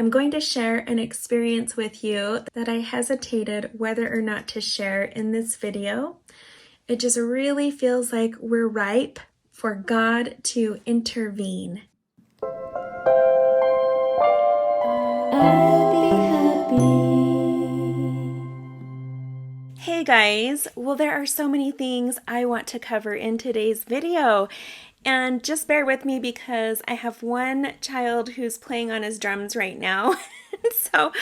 I'm going to share an experience with you that I hesitated whether or not to share in this video. It just really feels like we're ripe for God to intervene. I'll be happy. Hey guys, well there are so many things I want to cover in today's video. And just bear with me because I have one child who's playing on his drums right now. So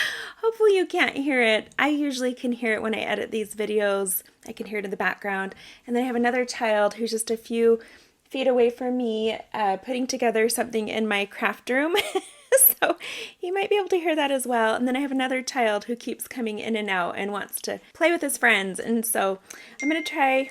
hopefully you can't hear it. I usually can hear it when I edit these videos. I can hear it in the background. And then I have another child who's just a few feet away from me putting together something in my craft room. So you might be able to hear that as well. And then I have another child who keeps coming in and out and wants to play with his friends. And so I'm going to try,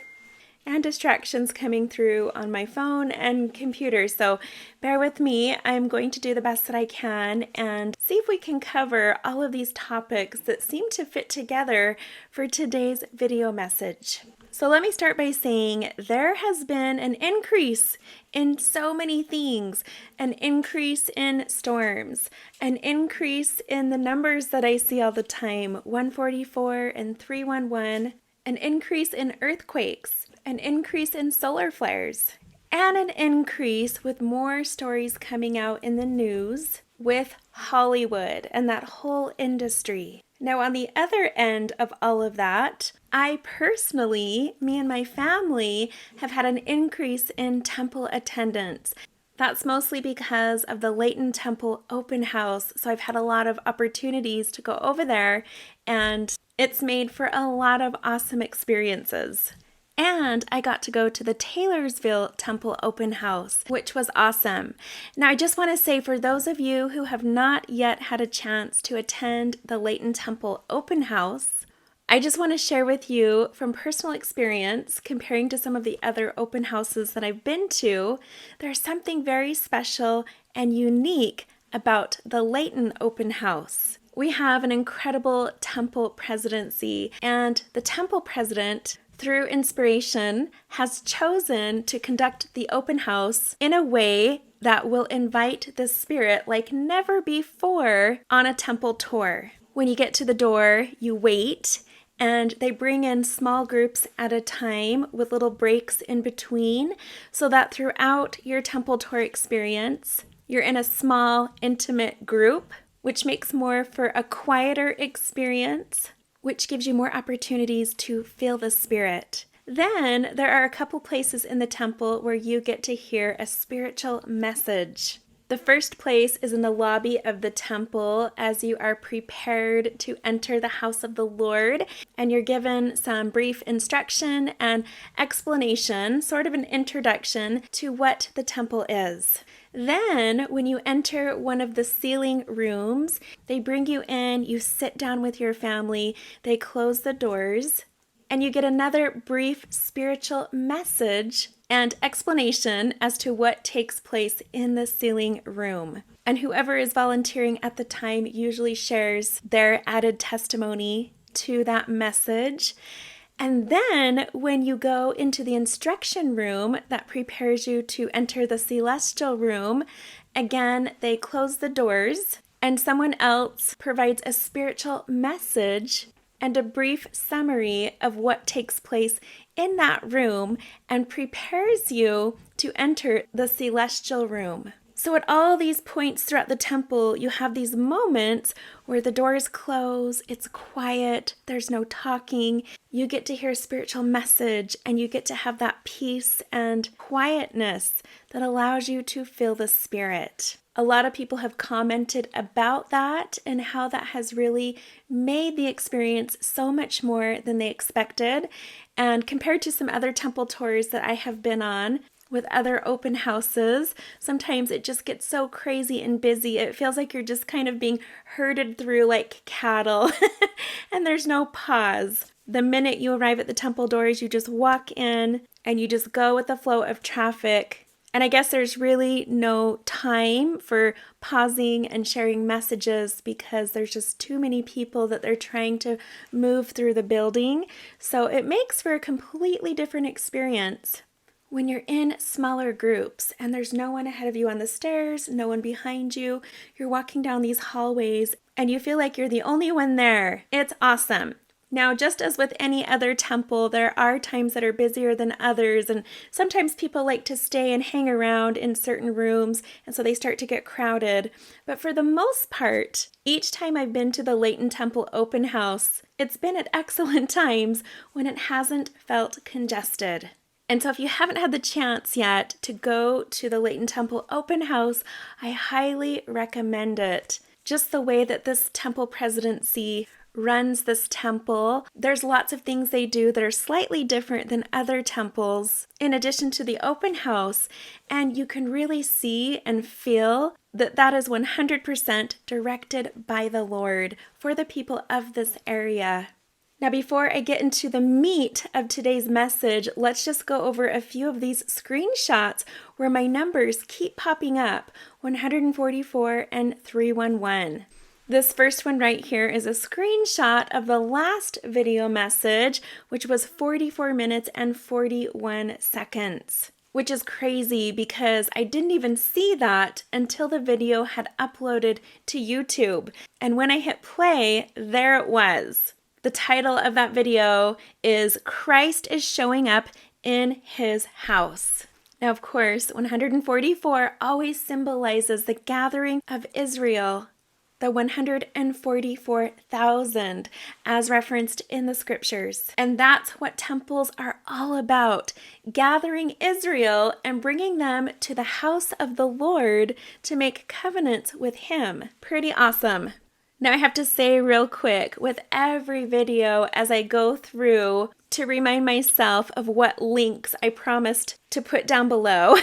and distractions coming through on my phone and computer. So bear with me. I'm going to do the best that I can and see if we can cover all of these topics that seem to fit together for today's video message. So let me start by saying there has been an increase in so many things, an increase in storms, an increase in the numbers that I see all the time, 144 and 311, an increase in earthquakes, an increase in solar flares, and an increase with more stories coming out in the news with Hollywood and that whole industry. Now, on the other end of all of that, I personally, me and my family, have had an increase in temple attendance. That's mostly because of the Layton Temple open house. So I've had a lot of opportunities to go over there, and it's made for a lot of awesome experiences. And I got to go to the Taylorsville Temple open house, which was awesome. Now, I just want to say for those of you who have not yet had a chance to attend the Layton Temple open house, I just want to share with you from personal experience, comparing to some of the other open houses that I've been to, there's something very special and unique about the Layton open house. We have an incredible temple presidency, and the temple president, through inspiration, has chosen to conduct the open house in a way that will invite the Spirit like never before on a temple tour. When you get to the door, you wait, and they bring in small groups at a time with little breaks in between, so that throughout your temple tour experience, you're in a small, intimate group, which makes more for a quieter experience, which gives you more opportunities to feel the Spirit. Then there are a couple places in the temple where you get to hear a spiritual message. The first place is in the lobby of the temple as you are prepared to enter the house of the Lord, and you're given some brief instruction and explanation, sort of an introduction to what the temple is. Then, when you enter one of the ceiling rooms, they bring you in, you sit down with your family, they close the doors, and you get another brief spiritual message and explanation as to what takes place in the ceiling room. And whoever is volunteering at the time usually shares their added testimony to that message. And then when you go into the instruction room that prepares you to enter the celestial room, again, they close the doors and someone else provides a spiritual message and a brief summary of what takes place in that room and prepares you to enter the celestial room. So at all these points throughout the temple, you have these moments where the doors close, it's quiet, there's no talking, you get to hear a spiritual message, and you get to have that peace and quietness that allows you to feel the Spirit. A lot of people have commented about that and how that has really made the experience so much more than they expected. And compared to some other temple tours that I have been on, with other open houses, sometimes it just gets so crazy and busy. It feels like you're just kind of being herded through like cattle and there's no pause. The minute you arrive at the temple doors, you just walk in and you just go with the flow of traffic. And I guess there's really no time for pausing and sharing messages because there's just too many people that they're trying to move through the building. So it makes for a completely different experience. when you're in smaller groups and there's no one ahead of you on the stairs, no one behind you, you're walking down these hallways and you feel like you're the only one there. It's awesome. Now, just as with any other temple, there are times that are busier than others, and sometimes people like to stay and hang around in certain rooms, and so they start to get crowded. But for the most part, each time I've been to the Layton Temple open house, it's been at excellent times when it hasn't felt congested. And so if you haven't had the chance yet to go to the Layton Temple open house, I highly recommend it. Just the way that this temple presidency runs this temple. There's lots of things they do that are slightly different than other temples, in addition to the open house, and you can really see and feel that that is 100% directed by the Lord for the people of this area. Now, before I get into the meat of today's message, let's just go over a few of these screenshots where my numbers keep popping up, 144 and 311. This first one right here is a screenshot of the last video message, which was 44 minutes and 41 seconds, which is crazy because I didn't even see that until the video had uploaded to YouTube. And when I hit play, there it was. The title of that video is Christ is Showing Up in His House. Now, of course, 144 always symbolizes the gathering of Israel, the 144,000 as referenced in the scriptures. And that's what temples are all about, gathering Israel and bringing them to the house of the Lord to make covenants with Him. Pretty awesome. Now I have to say real quick, with every video as I go through to remind myself of what links I promised to put down below,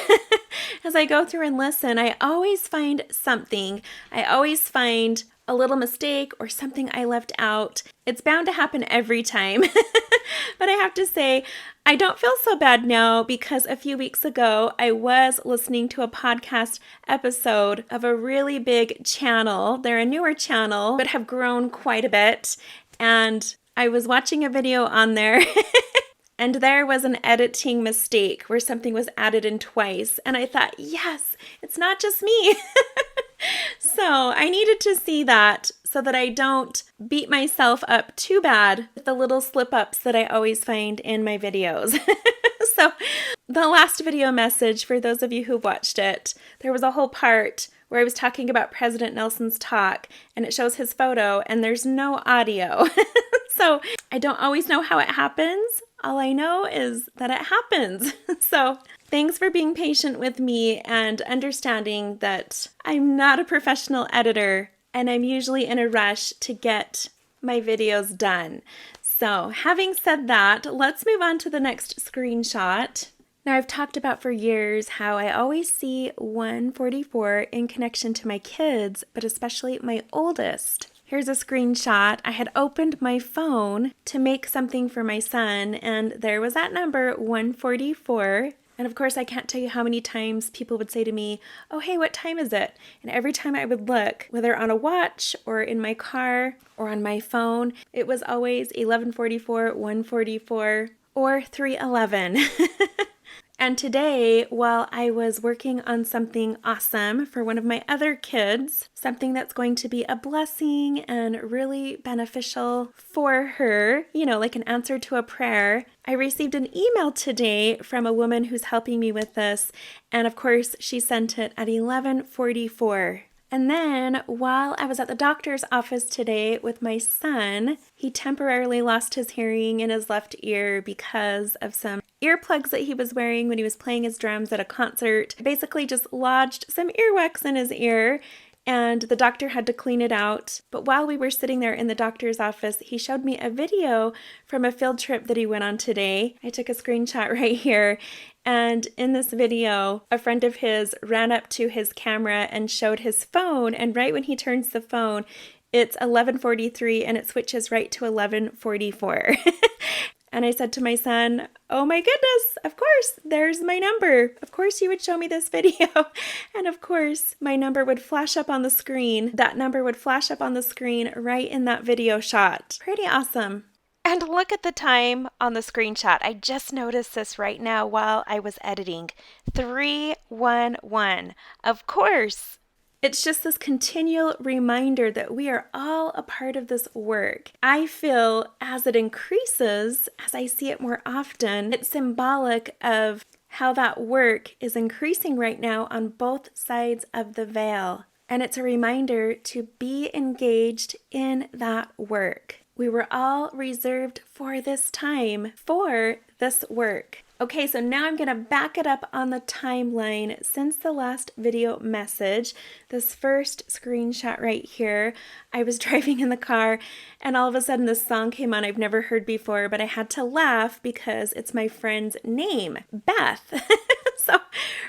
as I go through and listen, I always find something. I always find a little mistake or something I left out. It's bound to happen every time. But I have to say, I don't feel so bad now because a few weeks ago, I was listening to a podcast episode of a really big channel. They're a newer channel, but have grown quite a bit. And I was watching a video on there and there was an editing mistake where something was added in twice. And I thought, yes, it's not just me. So I needed to see that so that I don't beat myself up too bad with the little slip-ups that I always find in my videos. So the last video message, for those of you who watched it, there was a whole part where I was talking about President Nelson's talk, and it shows his photo, and there's no audio. So I don't always know how it happens. All I know is that it happens. So thanks for being patient with me and understanding that I'm not a professional editor and I'm usually in a rush to get my videos done. So having said that, let's move on to the next screenshot. Now, I've talked about for years how I always see 144 in connection to my kids, but especially my oldest. Here's a screenshot. I had opened my phone to make something for my son, and there was that number, 144. And of course, I can't tell you how many times people would say to me, oh, hey, what time is it? And every time I would look, whether on a watch or in my car or on my phone, it was always 11:44, 1:44, or 3:11. And today, while I was working on something awesome for one of my other kids, something that's going to be a blessing and really beneficial for her, like an answer to a prayer, I received an email today from a woman who's helping me with this. And of course, she sent it at 11:44. And then while I was at the doctor's office today with my son, he temporarily lost his hearing in his left ear because of some earplugs that he was wearing when he was playing his drums at a concert. Basically just lodged some earwax in his ear, and the doctor had to clean it out. But while we were sitting there in the doctor's office, he showed me a video from a field trip that he went on today. I took a screenshot right here. And in this video, a friend of his ran up to his camera and showed his phone. And right when he turns the phone, it's 11:43 and it switches right to 11:44. And I said to my son, oh my goodness, of course, there's my number. Of course you would show me this video. And of course, my number would flash up on the screen. That number would flash up on the screen right in that video shot. Pretty awesome. And look at the time on the screenshot. I just noticed this right now while I was editing. 311. Of course. It's just this continual reminder that we are all a part of this work. I feel as it increases, as I see it more often, it's symbolic of how that work is increasing right now on both sides of the veil. And it's a reminder to be engaged in that work. We were all reserved for this time, for this work. Okay, so now I'm going to back it up on the timeline since the last video message. This first screenshot right here, I was driving in the car and all of a sudden this song came on I've never heard before, but I had to laugh because it's my friend's name, Beth. So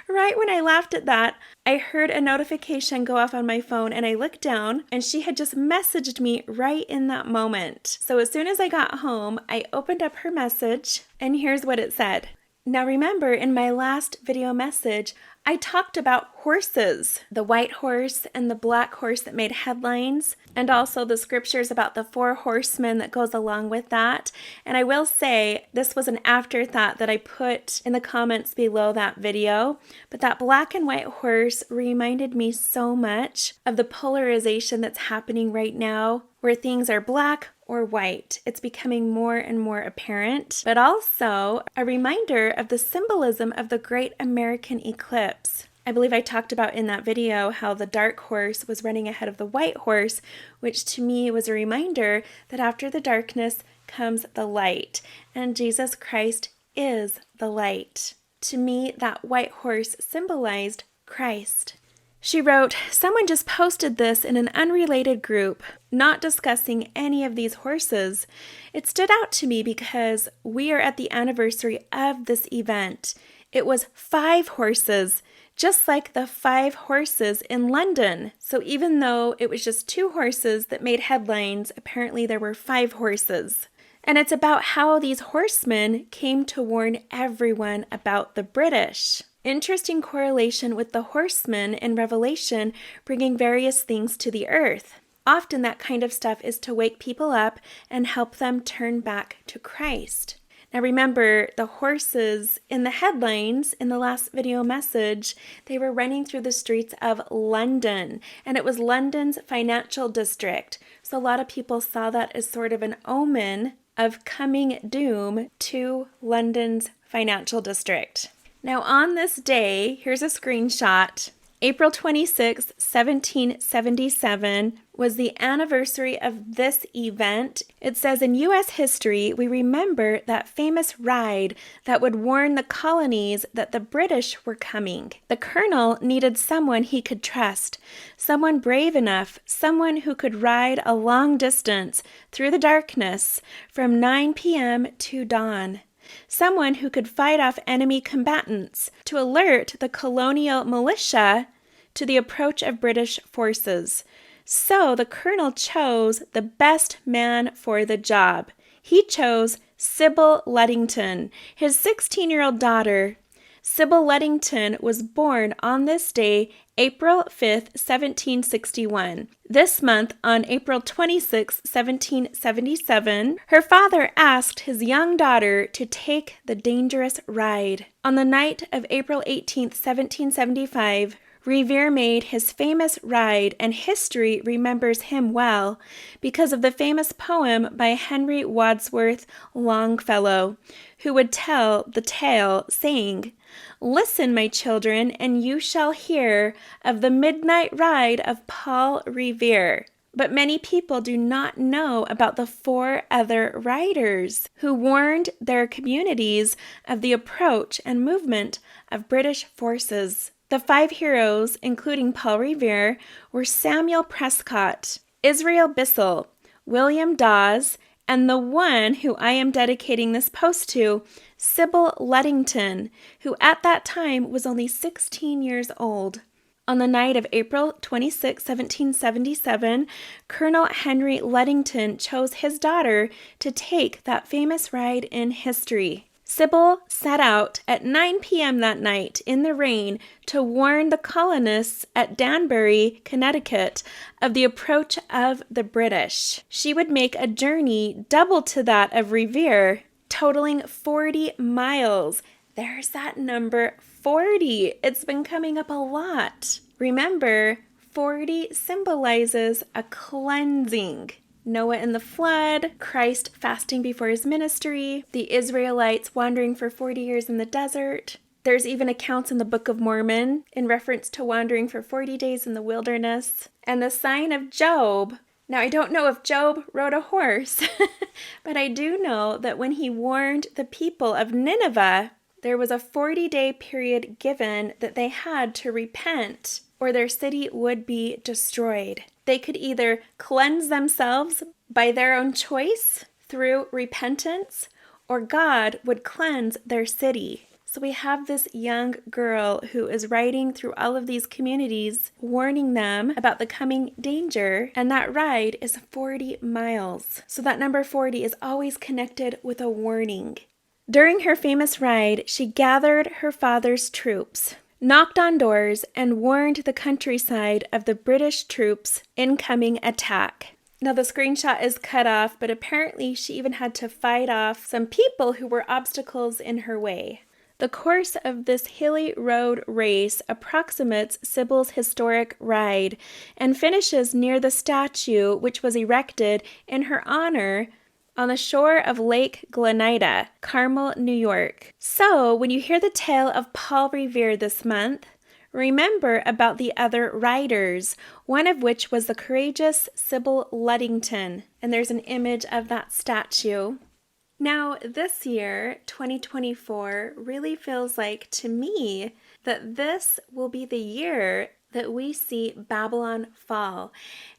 right when I laughed at that, I heard a notification go off on my phone and I looked down and she had just messaged me right in that moment. So as soon as I got home, I opened up her message and here's what it said. Now remember, in my last video message, I talked about horses, the white horse and the black horse that made headlines, and also the scriptures about the 4 horsemen that goes along with that. And I will say this was an afterthought that I put in the comments below that video, but that black and white horse reminded me so much of the polarization that's happening right now, where things are black or white. It's becoming more and more apparent, but also a reminder of the symbolism of the Great American Eclipse. I believe I talked about in that video how the dark horse was running ahead of the white horse, which to me was a reminder that after the darkness comes the light, and Jesus Christ is the light. To me, that white horse symbolized Christ. She wrote, someone just posted this in an unrelated group, not discussing any of these horses. It stood out to me because we are at the anniversary of this event. It was 5 horses, just like the 5 horses in London. So even though it was just 2 horses that made headlines, apparently there were 5 horses. And it's about how these horsemen came to warn everyone about the British. Interesting correlation with the horsemen in Revelation bringing various things to the earth. Often that kind of stuff is to wake people up and help them turn back to Christ. Now remember, the horses in the headlines in the last video message, they were running through the streets of London, and it was London's financial district. So a lot of people saw that as sort of an omen of coming doom to London's financial district. Now on this day, here's a screenshot. April 26, 1777 was the anniversary of this event. It says, in U.S. history, we remember that famous ride that would warn the colonies that the British were coming. The colonel needed someone he could trust, someone brave enough, someone who could ride a long distance through the darkness from 9 p.m. to dawn. Someone who could fight off enemy combatants to alert the colonial militia to the approach of British forces. So the colonel chose the best man for the job. He chose Sybil Ludington, his 16-year-old daughter. Sybil Ludington was born on this day, April 5th, 1761. This month, on April 26, 1777, her father asked his young daughter to take the dangerous ride. On the night of April 18th, 1775, Revere made his famous ride, and history remembers him well because of the famous poem by Henry Wadsworth Longfellow, who would tell the tale, saying, "Listen, my children, and you shall hear of the midnight ride of Paul Revere." But many people do not know about the 4 other riders who warned their communities of the approach and movement of British forces. The 5 heroes, including Paul Revere, were Samuel Prescott, Israel Bissell, William Dawes, and the one who I am dedicating this post to, Sybil Ludington, who at that time was only 16 years old. On the night of April 26, 1777, Colonel Henry Ludington chose his daughter to take that famous ride in history. Sybil set out at 9 p.m. that night in the rain to warn the colonists at Danbury, Connecticut, of the approach of the British. She would make a journey double to that of Revere, totaling 40 miles. There's that number 40. It's been coming up a lot. Remember, 40 symbolizes a cleansing. Noah in the flood, Christ fasting before his ministry, the Israelites wandering for 40 years in the desert. There's even accounts in the Book of Mormon in reference to wandering for 40 days in the wilderness. And the sign of Job. Now, I don't know if Job rode a horse, but I do know that when he warned the people of Nineveh, there was a 40-day period given that they had to repent, or their city would be destroyed. They could either cleanse themselves by their own choice through repentance, or God would cleanse their city. So we have this young girl who is riding through all of these communities, warning them about the coming danger, and that ride is 40 miles. So that number 40 is always connected with a warning. During her famous ride, she gathered her father's troops, knocked on doors, and warned the countryside of the British troops' incoming attack. Now, the screenshot is cut off, but apparently she even had to fight off some people who were obstacles in her way. The course of this hilly road race approximates Sybil's historic ride and finishes near the statue which was erected in her honor on the shore of Lake Glenida, Carmel, New York. So, when you hear the tale of Paul Revere this month, remember about the other riders, one of which was the courageous Sybil Ludington, and there's an image of that statue. Now, this year, 2024, really feels like, to me, that this will be the year that we see Babylon fall.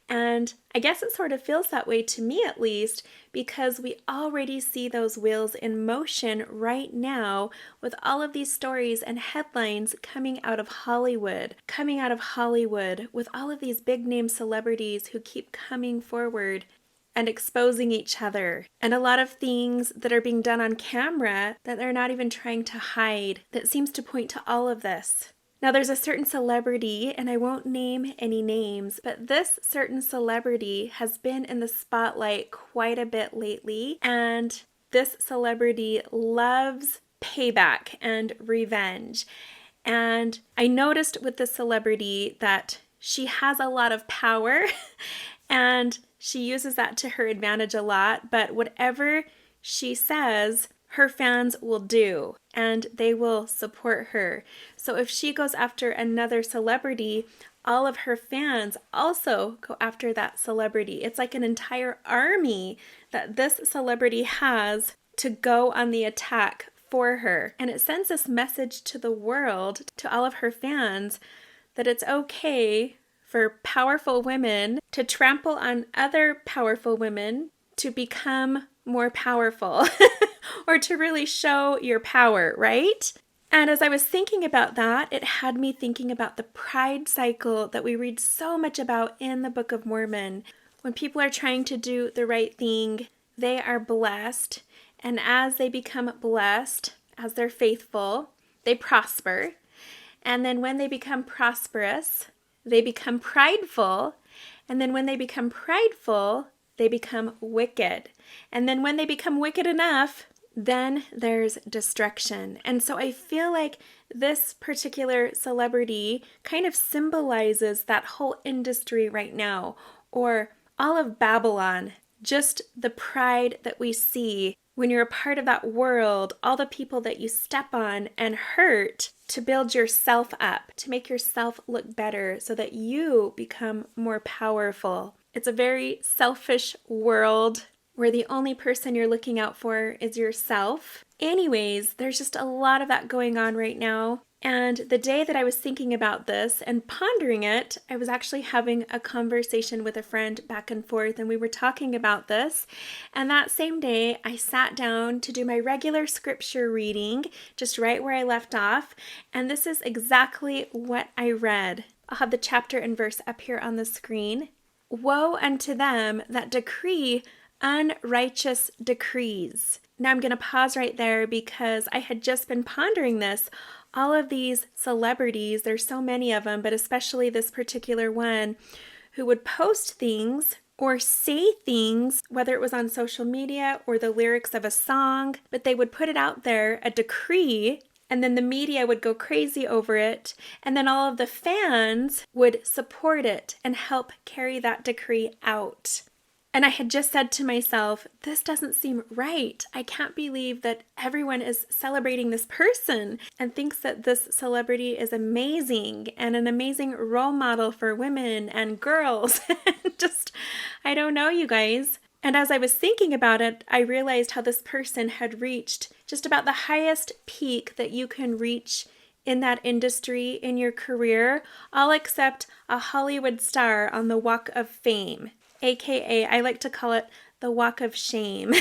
And I guess it sort of feels that way to me, at least, because we already see those wheels in motion right now with all of these stories and headlines coming out of Hollywood with all of these big name celebrities who keep coming forward and exposing each other, and a lot of things that are being done on camera that they're not even trying to hide that seems to point to all of this. Now, there's a certain celebrity, and I won't name any names, but this certain celebrity has been in the spotlight quite a bit lately, and this celebrity loves payback and revenge. And I noticed with this celebrity that she has a lot of power, and she uses that to her advantage a lot, but whatever she says, her fans will do, and they will support her. So if she goes after another celebrity, all of her fans also go after that celebrity. It's like an entire army that this celebrity has to go on the attack for her. And it sends this message to the world, to all of her fans, that it's okay for powerful women to trample on other powerful women to become more powerful or to really show your power, right? And as I was thinking about that, it had me thinking about the pride cycle that we read so much about in the Book of Mormon. When people are trying to do the right thing, they are blessed. And as they become blessed, as they're faithful, they prosper. And then when they become prosperous, they become prideful. And then when they become prideful, they become wicked. And then when they become wicked enough, then there's destruction. And so I feel like this particular celebrity kind of symbolizes that whole industry right now, or all of Babylon, just the pride that we see when you're a part of that world, all the people that you step on and hurt to build yourself up, to make yourself look better so that you become more powerful. It's a very selfish world where the only person you're looking out for is yourself. Anyways, there's just a lot of that going on right now. And the day that I was thinking about this and pondering it, I was actually having a conversation with a friend back and forth, and we were talking about this. And that same day, I sat down to do my regular scripture reading, just right where I left off. And this is exactly what I read. I'll have the chapter and verse up here on the screen. Woe unto them that decree unrighteous decrees. Now I'm going to pause right there because I had just been pondering this. All of these celebrities, there's so many of them, but especially this particular one, who would post things or say things, whether it was on social media or the lyrics of a song, but they would put it out there, a decree, and then the media would go crazy over it, and then all of the fans would support it and help carry that decree out. And I had just said to myself, this doesn't seem right. I can't believe that everyone is celebrating this person and thinks that this celebrity is amazing and an amazing role model for women and girls. Just, I don't know, you guys. And as I was thinking about it, I realized how this person had reached just about the highest peak that you can reach in that industry, in your career, all except a Hollywood star on the Walk of Fame. AKA, I like to call it the Walk of Shame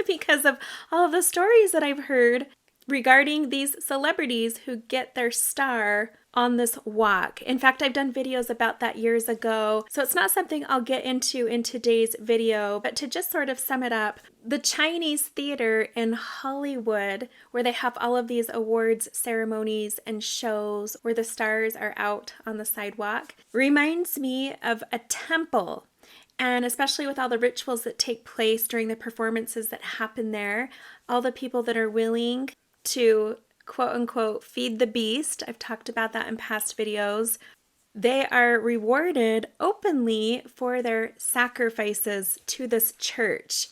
because of all of the stories that I've heard regarding these celebrities who get their star on this walk. In fact, I've done videos about that years ago, so it's not something I'll get into in today's video, but to just sort of sum it up, the Chinese theater in Hollywood, where they have all of these awards ceremonies and shows where the stars are out on the sidewalk, reminds me of a temple. And especially with all the rituals that take place during the performances that happen there, all the people that are willing to quote unquote feed the beast, I've talked about that in past videos, they are rewarded openly for their sacrifices to this church,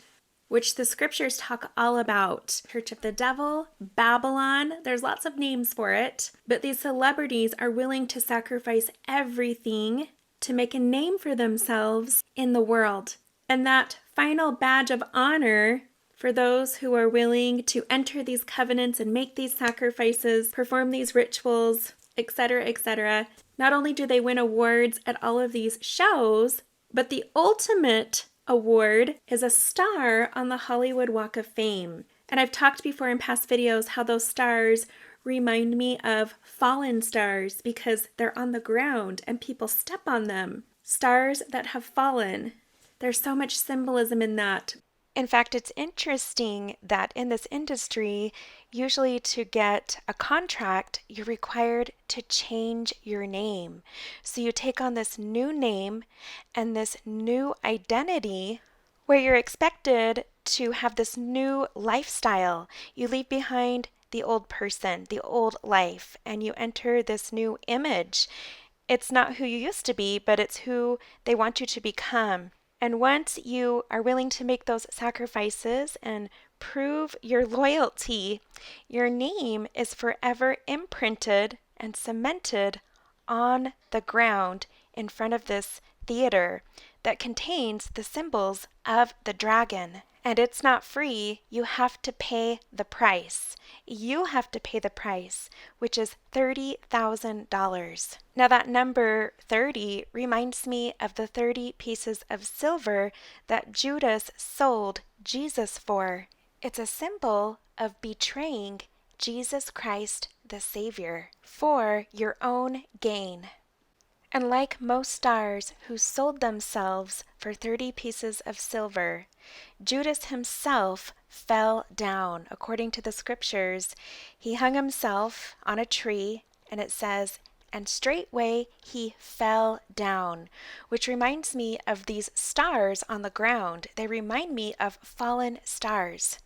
which the scriptures talk all about. Church of the devil, Babylon, there's lots of names for it, but these celebrities are willing to sacrifice everything to make a name for themselves in the world. And that final badge of honor for those who are willing to enter these covenants and make these sacrifices, perform these rituals, etc., etc. Not only do they win awards at all of these shows, but the ultimate award is a star on the Hollywood Walk of Fame. And I've talked before in past videos how those stars remind me of fallen stars because they're on the ground and people step on them. Stars that have fallen. There's so much symbolism in that. In fact, it's interesting that in this industry, usually to get a contract, you're required to change your name. So you take on this new name and this new identity where you're expected to have this new lifestyle. You leave behind the old person, the old life, and you enter this new image. It's not who you used to be, but it's who they want you to become. And once you are willing to make those sacrifices and prove your loyalty, your name is forever imprinted and cemented on the ground in front of this theater that contains the symbols of the dragon. And it's not free. You have to pay the price. You have to pay the price, which is $30,000. Now that number 30 reminds me of the 30 pieces of silver that Judas sold Jesus for. It's a symbol of betraying Jesus Christ the Savior for your own gain. And like most stars who sold themselves for 30 pieces of silver, Judas himself fell down. According to the scriptures, he hung himself on a tree, and it says, and straightway he fell down, which reminds me of these stars on the ground. They remind me of fallen stars.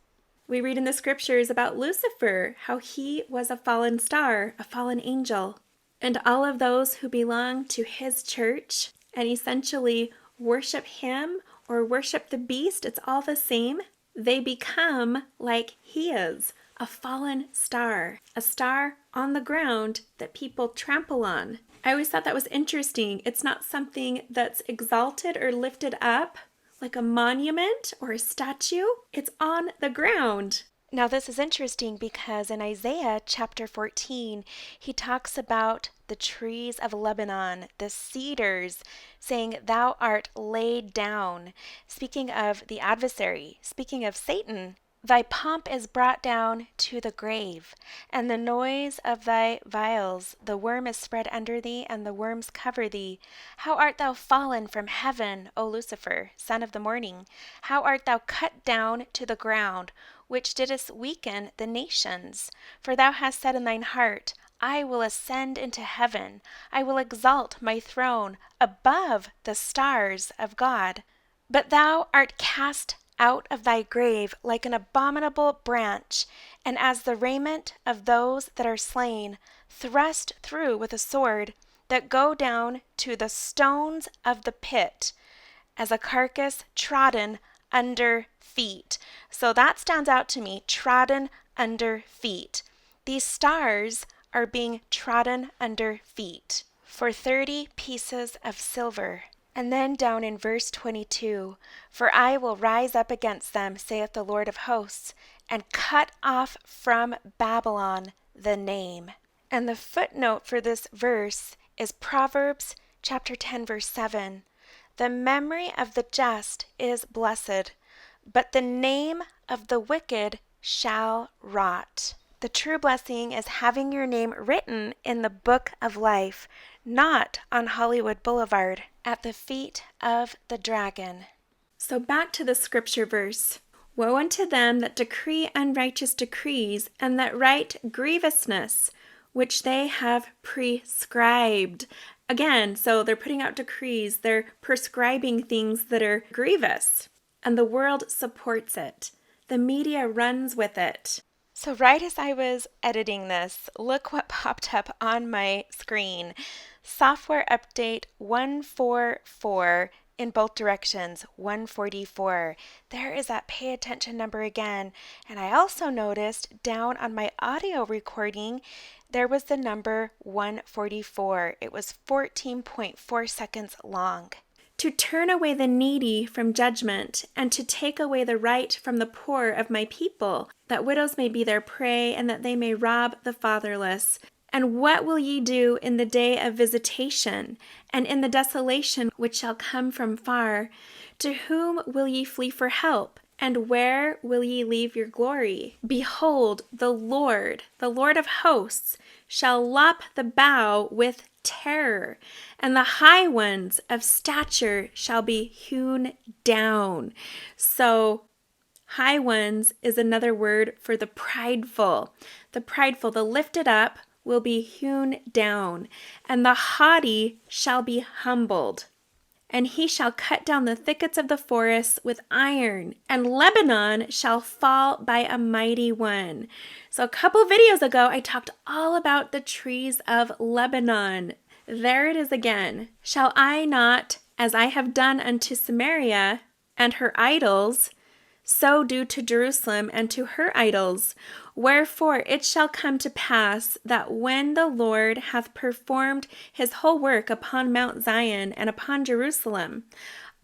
We read in the scriptures about Lucifer, how he was a fallen star, a fallen angel. And all of those who belong to his church and essentially worship him or worship the beast, it's all the same. They become like he is, a fallen star, a star on the ground that people trample on. I always thought that was interesting. It's not something that's exalted or lifted up like a monument or a statue. It's on the ground. Now this is interesting because in Isaiah chapter 14, he talks about the trees of Lebanon, the cedars, saying, "Thou art laid down," speaking of the adversary, speaking of Satan. Thy pomp is brought down to the grave, and the noise of thy vials. The worm is spread under thee, and the worms cover thee. How art thou fallen from heaven, O Lucifer, son of the morning? How art thou cut down to the ground, which didst weaken the nations? For thou hast said in thine heart, I will ascend into heaven. I will exalt my throne above the stars of God. But thou art cast out of thy grave like an abominable branch, and as the raiment of those that are slain, thrust through with a sword, that go down to the stones of the pit, as a carcass trodden under feet. So that stands out to me, trodden under feet. These stars are being trodden under feet for 30 pieces of silver. And then down in verse 22, for I will rise up against them, saith the Lord of hosts, and cut off from Babylon the name. And the footnote for this verse is Proverbs chapter 10, verse 7. The memory of the just is blessed, but the name of the wicked shall rot. The true blessing is having your name written in the book of life, not on Hollywood Boulevard, at the feet of the dragon. So back to the scripture verse. Woe unto them that decree unrighteous decrees, and that write grievousness, which they have prescribed. Again, so they're putting out decrees, they're prescribing things that are grievous, and the world supports it. The media runs with it. So right as I was editing this, look what popped up on my screen. Software update 144 in both directions, 144. There is that pay attention number again. And I also noticed down on my audio recording, there was the number 144. It was 14.4 seconds long. To turn away the needy from judgment, and to take away the right from the poor of my people, that widows may be their prey, and that they may rob the fatherless. And what will ye do in the day of visitation, and in the desolation which shall come from far? To whom will ye flee for help? And where will ye leave your glory? Behold, the Lord of hosts, shall lop the bough with terror, and the high ones of stature shall be hewn down. So high ones is another word for the prideful. The prideful, the lifted up, will be hewn down, and the haughty shall be humbled. And he shall cut down the thickets of the forests with iron, and Lebanon shall fall by a mighty one. So a couple videos ago, I talked all about the trees of Lebanon. There it is again. Shall I not, as I have done unto Samaria and her idols, so do to Jerusalem and to her idols? Wherefore it shall come to pass that when the Lord hath performed his whole work upon Mount Zion and upon Jerusalem,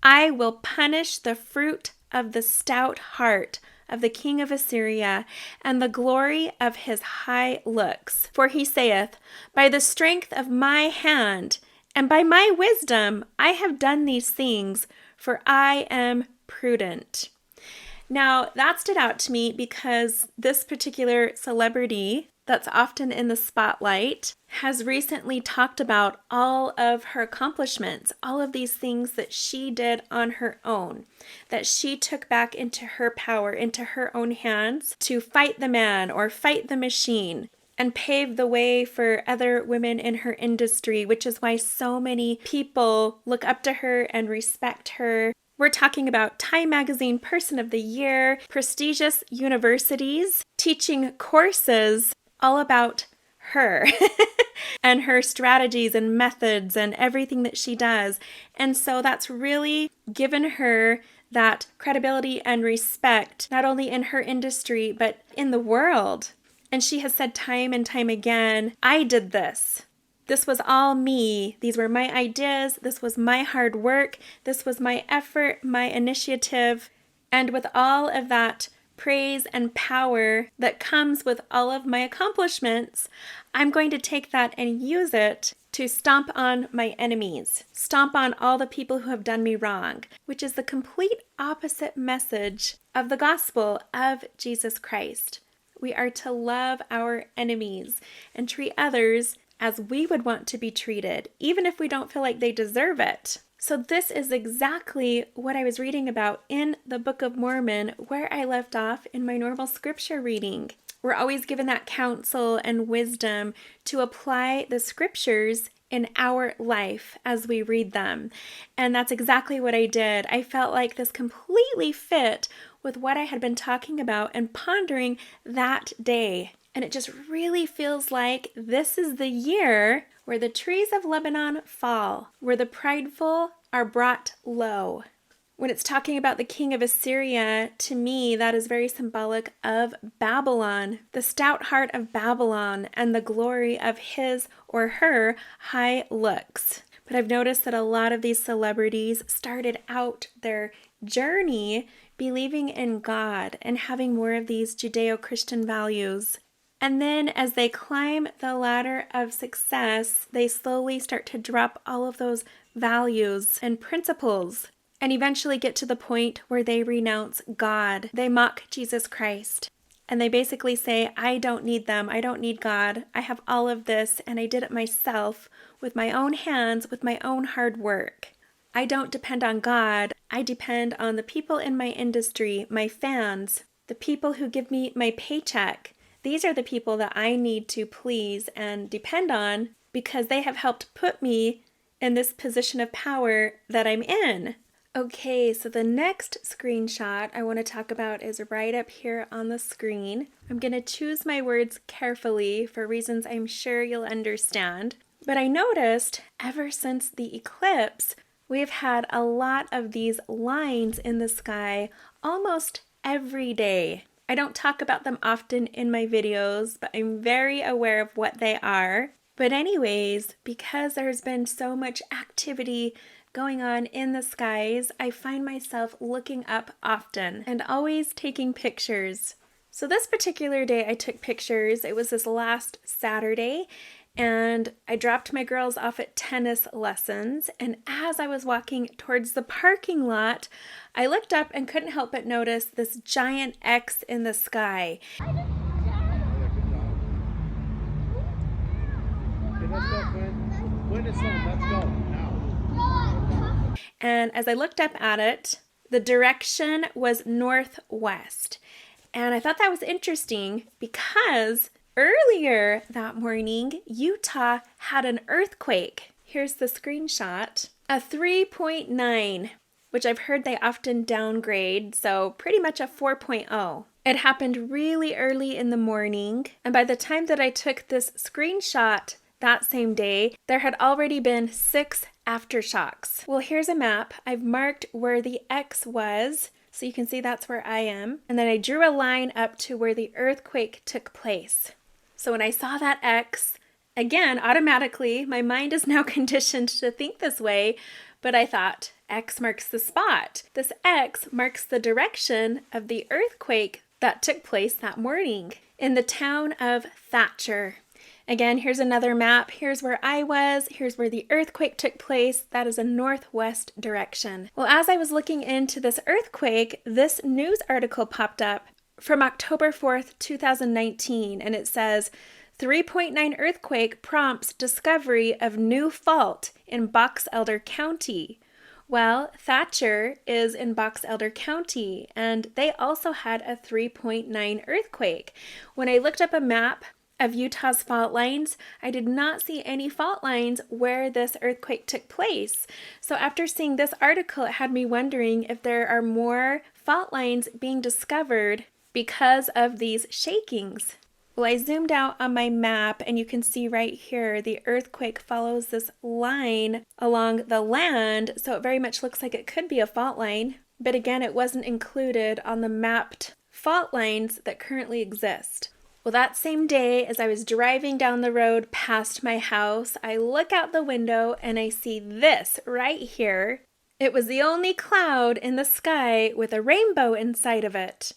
I will punish the fruit of the stout heart of the king of Assyria, and the glory of his high looks. For he saith, by the strength of my hand, and by my wisdom, I have done these things, for I am prudent. Now, that stood out to me because this particular celebrity that's often in the spotlight has recently talked about all of her accomplishments, all of these things that she did on her own, that she took back into her power, into her own hands to fight the man or fight the machine and pave the way for other women in her industry, which is why so many people look up to her and respect her. We're talking about Time Magazine Person of the Year, prestigious universities teaching courses all about her and her strategies and methods and everything that she does. And so that's really given her that credibility and respect, not only in her industry, but in the world. And she has said time and time again, I did this. This was all me. These were my ideas. This was my hard work. This was my effort, my initiative. And with all of that praise and power that comes with all of my accomplishments, I'm going to take that and use it to stomp on my enemies, stomp on all the people who have done me wrong, which is the complete opposite message of the gospel of Jesus Christ. We are to love our enemies and treat others as we would want to be treated, even if we don't feel like they deserve it. So this is exactly what I was reading about in the Book of Mormon, where I left off in my normal scripture reading. We're always given that counsel and wisdom to apply the scriptures in our life as we read them. And that's exactly what I did. I felt like this completely fit with what I had been talking about and pondering that day. And it just really feels like this is the year where the trees of Lebanon fall, where the prideful are brought low. When it's talking about the king of Assyria, to me, that is very symbolic of Babylon, the stout heart of Babylon, and the glory of his or her high looks. But I've noticed that a lot of these celebrities started out their journey believing in God and having more of these Judeo-Christian values. And then as they climb the ladder of success, they slowly start to drop all of those values and principles and eventually get to the point where they renounce God. They mock Jesus Christ. And they basically say, I don't need them. I don't need God. I have all of this, and I did it myself with my own hands, with my own hard work. I don't depend on God. I depend on the people in my industry, my fans, the people who give me my paycheck. These are the people that I need to please and depend on because they have helped put me in this position of power that I'm in. Okay, so the next screenshot I want to talk about is right up here on the screen. I'm going to choose my words carefully for reasons I'm sure you'll understand. But I noticed ever since the eclipse, we've had a lot of these lines in the sky almost every day. I don't talk about them often in my videos, but I'm very aware of what they are. But anyways, because there's been so much activity going on in the skies, I find myself looking up often and always taking pictures. So this particular day I took pictures. It was this last Saturday, and I dropped my girls off at tennis lessons, and as I was walking towards the parking lot, I looked up and couldn't help but notice this giant X in the sky. And as I looked up at it, the direction was northwest. And I thought that was interesting because earlier that morning, Utah had an earthquake. Here's the screenshot. A 3.9, which I've heard they often downgrade, so pretty much a 4.0. It happened really early in the morning, and by the time that I took this screenshot that same day, there had already been 6 aftershocks. Well, here's a map. I've marked where the X was, so you can see that's where I am. And then I drew a line up to where the earthquake took place. So when I saw that X, again, automatically, my mind is now conditioned to think this way, but I thought, X marks the spot. This X marks the direction of the earthquake that took place that morning in the town of Thatcher. Again, here's another map. Here's where I was. Here's where the earthquake took place. That is a northwest direction. Well, as I was looking into this earthquake, this news article popped up from October 4th, 2019, and it says, 3.9 earthquake prompts discovery of new fault in Box Elder County. Well, Thatcher is in Box Elder County, and they also had a 3.9 earthquake. When I looked up a map of Utah's fault lines, I did not see any fault lines where this earthquake took place. So after seeing this article, it had me wondering if there are more fault lines being discovered because of these shakings. Well, I zoomed out on my map, and you can see right here the earthquake follows this line along the land, so it very much looks like it could be a fault line. But again, it wasn't included on the mapped fault lines that currently exist. Well, that same day, as I was driving down the road past my house, I look out the window and I see this right here. It was the only cloud in the sky with a rainbow inside of it.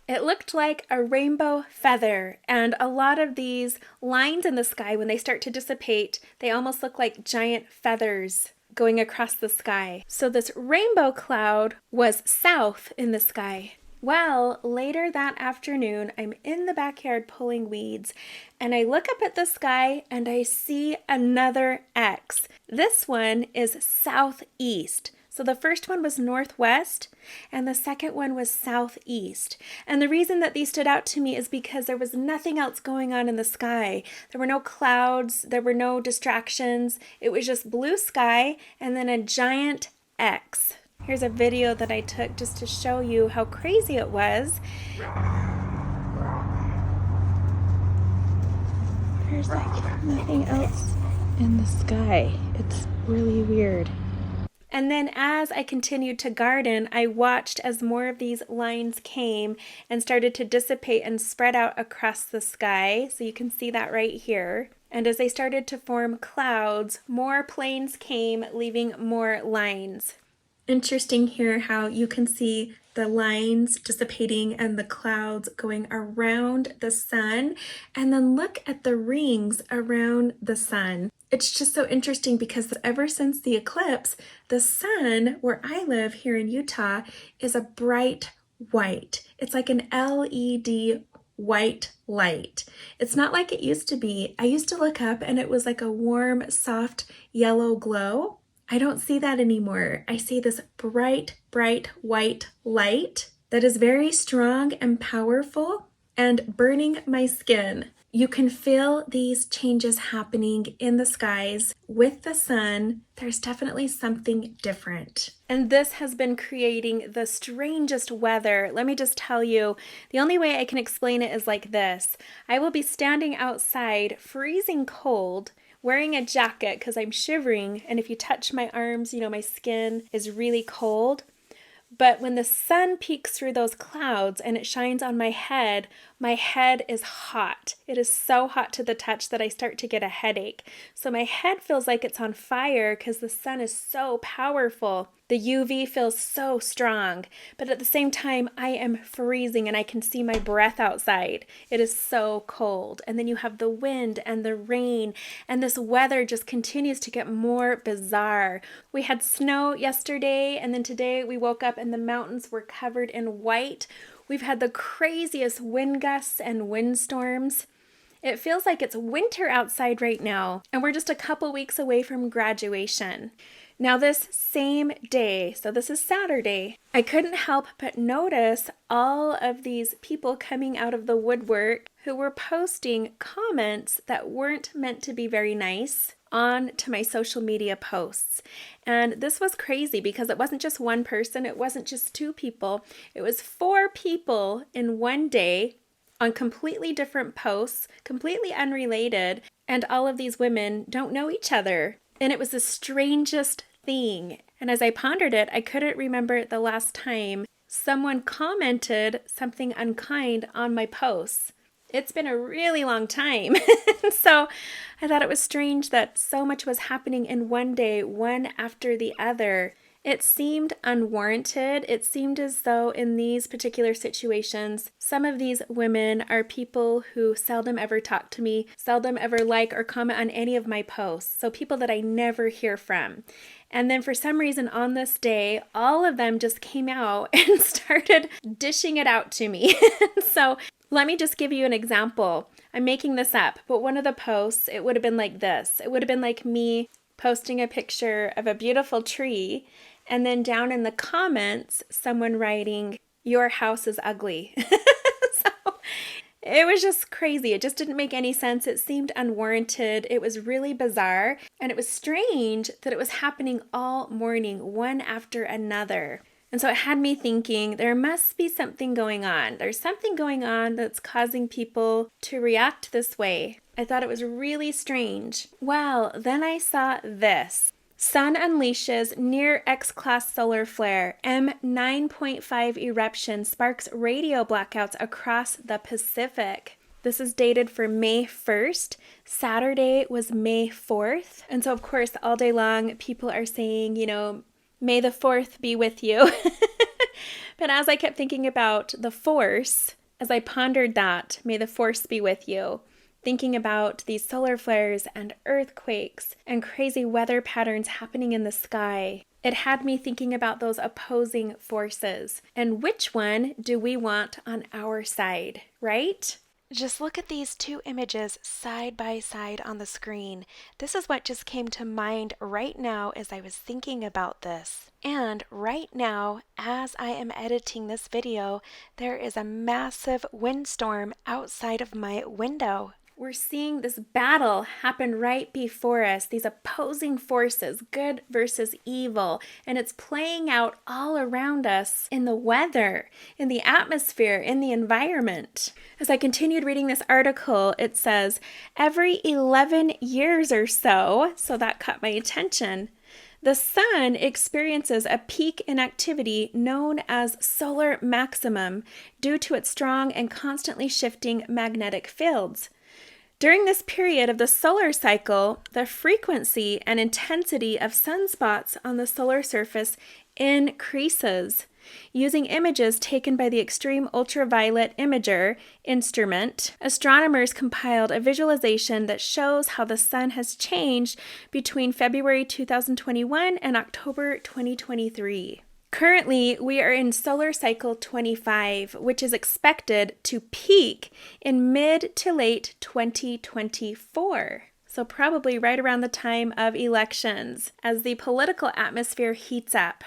It looked like a rainbow feather, and a lot of these lines in the sky, when they start to dissipate, they almost look like giant feathers going across the sky. So this rainbow cloud was south in the sky. Well, later that afternoon, I'm in the backyard pulling weeds, and I look up at the sky and I see another X. This one is southeast. So the first one was northwest, and the second one was southeast. And the reason that these stood out to me is because there was nothing else going on in the sky. There were no clouds, there were no distractions. It was just blue sky and then a giant X. Here's a video that I took just to show you how crazy it was. There's like nothing else in the sky. It's really weird. And then as I continued to garden, I watched as more of these lines came and started to dissipate and spread out across the sky. So you can see that right here. And as they started to form clouds, more planes came, leaving more lines. Interesting here how you can see the lines dissipating and the clouds going around the sun. And then look at the rings around the sun. It's just so interesting because ever since the eclipse, the sun, where I live here in Utah, is a bright white. It's like an LED white light. It's not like it used to be. I used to look up and it was like a warm, soft yellow glow. I don't see that anymore. I see this bright, bright white light that is very strong and powerful and burning my skin. You can feel these changes happening in the skies with the sun. There's definitely something different. And this has been creating the strangest weather. Let me just tell you, the only way I can explain it is like this. I will be standing outside, freezing cold, wearing a jacket because I'm shivering. And if you touch my arms, my skin is really cold. But when the sun peeks through those clouds and it shines on my head is hot. It is so hot to the touch that I start to get a headache. So my head feels like it's on fire because the sun is so powerful. The UV feels so strong, but at the same time, I am freezing and I can see my breath outside. It is so cold. And then you have the wind and the rain, and this weather just continues to get more bizarre. We had snow yesterday, and then today we woke up and the mountains were covered in white. We've had the craziest wind gusts and windstorms. It feels like it's winter outside right now, and we're just a couple weeks away from graduation. Now this same day, so this is Saturday, I couldn't help but notice all of these people coming out of the woodwork who were posting comments that weren't meant to be very nice on to my social media posts. And this was crazy because it wasn't just one person, it wasn't just two people, it was 4 people in one day on completely different posts, completely unrelated, and all of these women don't know each other. And it was the strangest thing. And as I pondered it, I couldn't remember the last time someone commented something unkind on my posts. It's been a really long time. So I thought it was strange that so much was happening in one day, one after the other. It seemed unwarranted. It seemed as though in these particular situations, some of these women are people who seldom ever talk to me, seldom ever like or comment on any of my posts. So people that I never hear from. And then for some reason on this day, all of them just came out and started dishing it out to me. So let me just give you an example. I'm making this up, but one of the posts, it would have been like this. It would have been like me posting a picture of a beautiful tree, and then down in the comments, someone writing, "Your house is ugly." So it was just crazy. It just didn't make any sense. It seemed unwarranted. It was really bizarre. And it was strange that it was happening all morning, one after another. And so it had me thinking, there must be something going on. There's something going on that's causing people to react this way. I thought it was really strange. Well, then I saw this. Sun unleashes near X-class solar flare. M9.5 eruption sparks radio blackouts across the Pacific. This is dated for May 1st. Saturday was May 4th. And so, of course, all day long, people are saying, May the 4th be with you. But as I kept thinking about the force, as I pondered that, may the force be with you, thinking about these solar flares and earthquakes and crazy weather patterns happening in the sky, it had me thinking about those opposing forces and which one do we want on our side, right? Just look at these two images side by side on the screen. This is what just came to mind right now as I was thinking about this. And right now, as I am editing this video, there is a massive windstorm outside of my window. We're seeing this battle happen right before us, these opposing forces, good versus evil, and it's playing out all around us in the weather, in the atmosphere, in the environment. As I continued reading this article, it says, every 11 years or so that caught my attention, the sun experiences a peak in activity known as solar maximum due to its strong and constantly shifting magnetic fields. During this period of the solar cycle, the frequency and intensity of sunspots on the solar surface increases. Using images taken by the Extreme Ultraviolet Imager instrument, astronomers compiled a visualization that shows how the sun has changed between February 2021 and October 2023. Currently, we are in solar cycle 25, which is expected to peak in mid to late 2024. So probably right around the time of elections, as the political atmosphere heats up.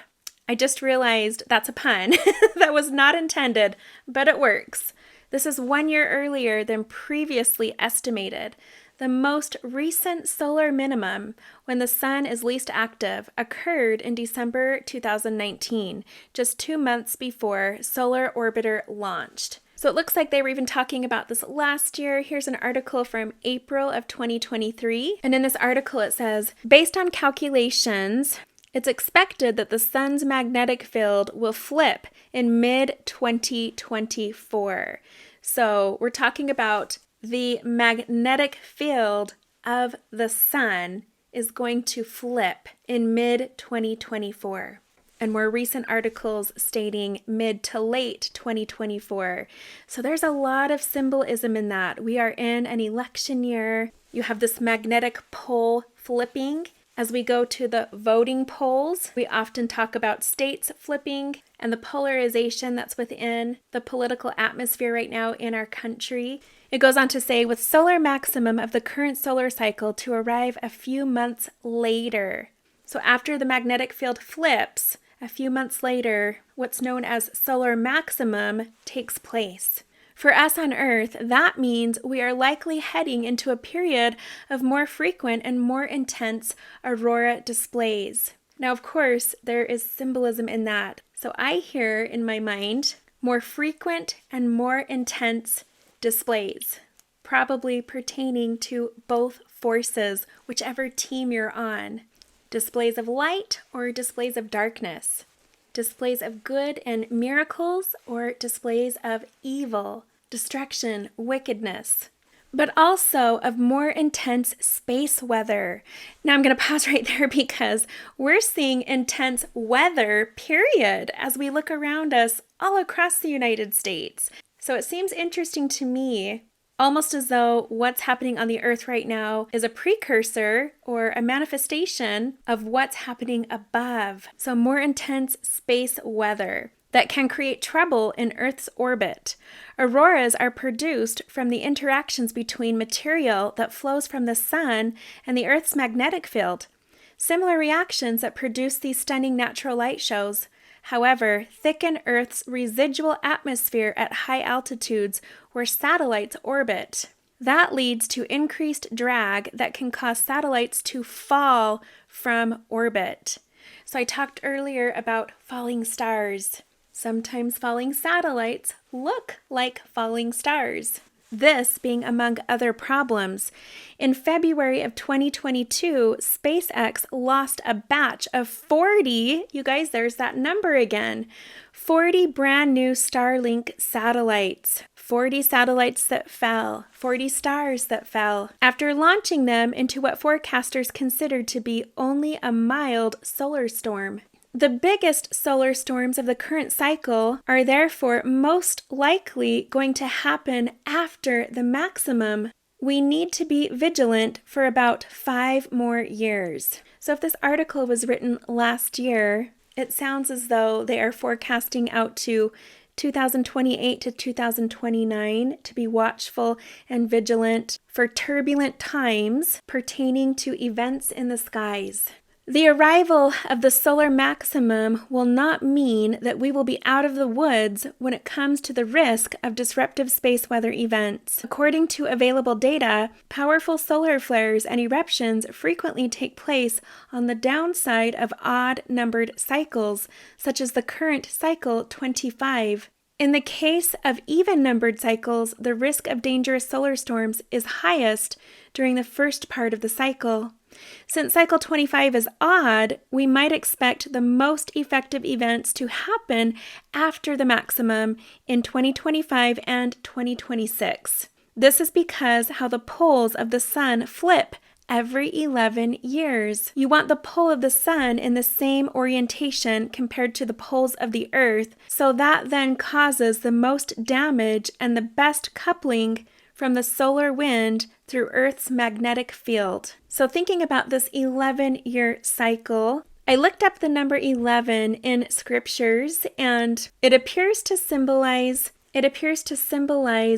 I just realized that's a pun. That was not intended, but it works. This is 1 year earlier than previously estimated. The most recent solar minimum, when the sun is least active, occurred in December 2019, just 2 months before Solar Orbiter launched. So it looks like they were even talking about this last year. Here's an article from April of 2023. And in this article it says, based on calculations, it's expected that the sun's magnetic field will flip in mid-2024. So we're talking about the magnetic field of the sun is going to flip in mid-2024. And more recent articles stating mid to late 2024. So there's a lot of symbolism in that. We are in an election year. You have this magnetic pole flipping. As we go to the voting polls, we often talk about states flipping and the polarization that's within the political atmosphere right now in our country. It goes on to say, with solar maximum of the current solar cycle to arrive a few months later. So after the magnetic field flips, a few months later, what's known as solar maximum takes place. For us on Earth, that means we are likely heading into a period of more frequent and more intense aurora displays. Now, of course, there is symbolism in that. So I hear in my mind more frequent and more intense displays, probably pertaining to both forces, whichever team you're on. Displays of light or displays of darkness. Displays of good and miracles or displays of evil, destruction, wickedness, but also of more intense space weather. Now I'm going to pause right there because we're seeing intense weather, period, as we look around us all across the United States. So it seems interesting to me, almost as though what's happening on the earth right now is a precursor or a manifestation of what's happening above. So more intense space weather that can create trouble in Earth's orbit. Auroras are produced from the interactions between material that flows from the sun and the Earth's magnetic field. Similar reactions that produce these stunning natural light shows, however, thicken Earth's residual atmosphere at high altitudes where satellites orbit. That leads to increased drag that can cause satellites to fall from orbit. So I talked earlier about falling stars. Sometimes falling satellites look like falling stars. This being among other problems. In February of 2022, SpaceX lost a batch of 40, you guys, there's that number again, 40 brand new Starlink satellites. 40 satellites that fell, 40 stars that fell, after launching them into what forecasters considered to be only a mild solar storm. The biggest solar storms of the current cycle are therefore most likely going to happen after the maximum. We need to be vigilant for about 5 more years. So if this article was written last year, it sounds as though they are forecasting out to 2028 to 2029 to be watchful and vigilant for turbulent times pertaining to events in the skies. The arrival of the solar maximum will not mean that we will be out of the woods when it comes to the risk of disruptive space weather events. According to available data, powerful solar flares and eruptions frequently take place on the downside of odd-numbered cycles, such as the current cycle 25. In the case of even-numbered cycles, the risk of dangerous solar storms is highest during the first part of the cycle. Since cycle 25 is odd, we might expect the most effective events to happen after the maximum in 2025 and 2026. This is because how the poles of the sun flip every 11 years. You want the pole of the sun in the same orientation compared to the poles of the earth, so that then causes the most damage and the best coupling from the solar wind through Earth's magnetic field. So thinking about this 11-year cycle, I looked up the number 11 in scriptures, and it appears to symbolize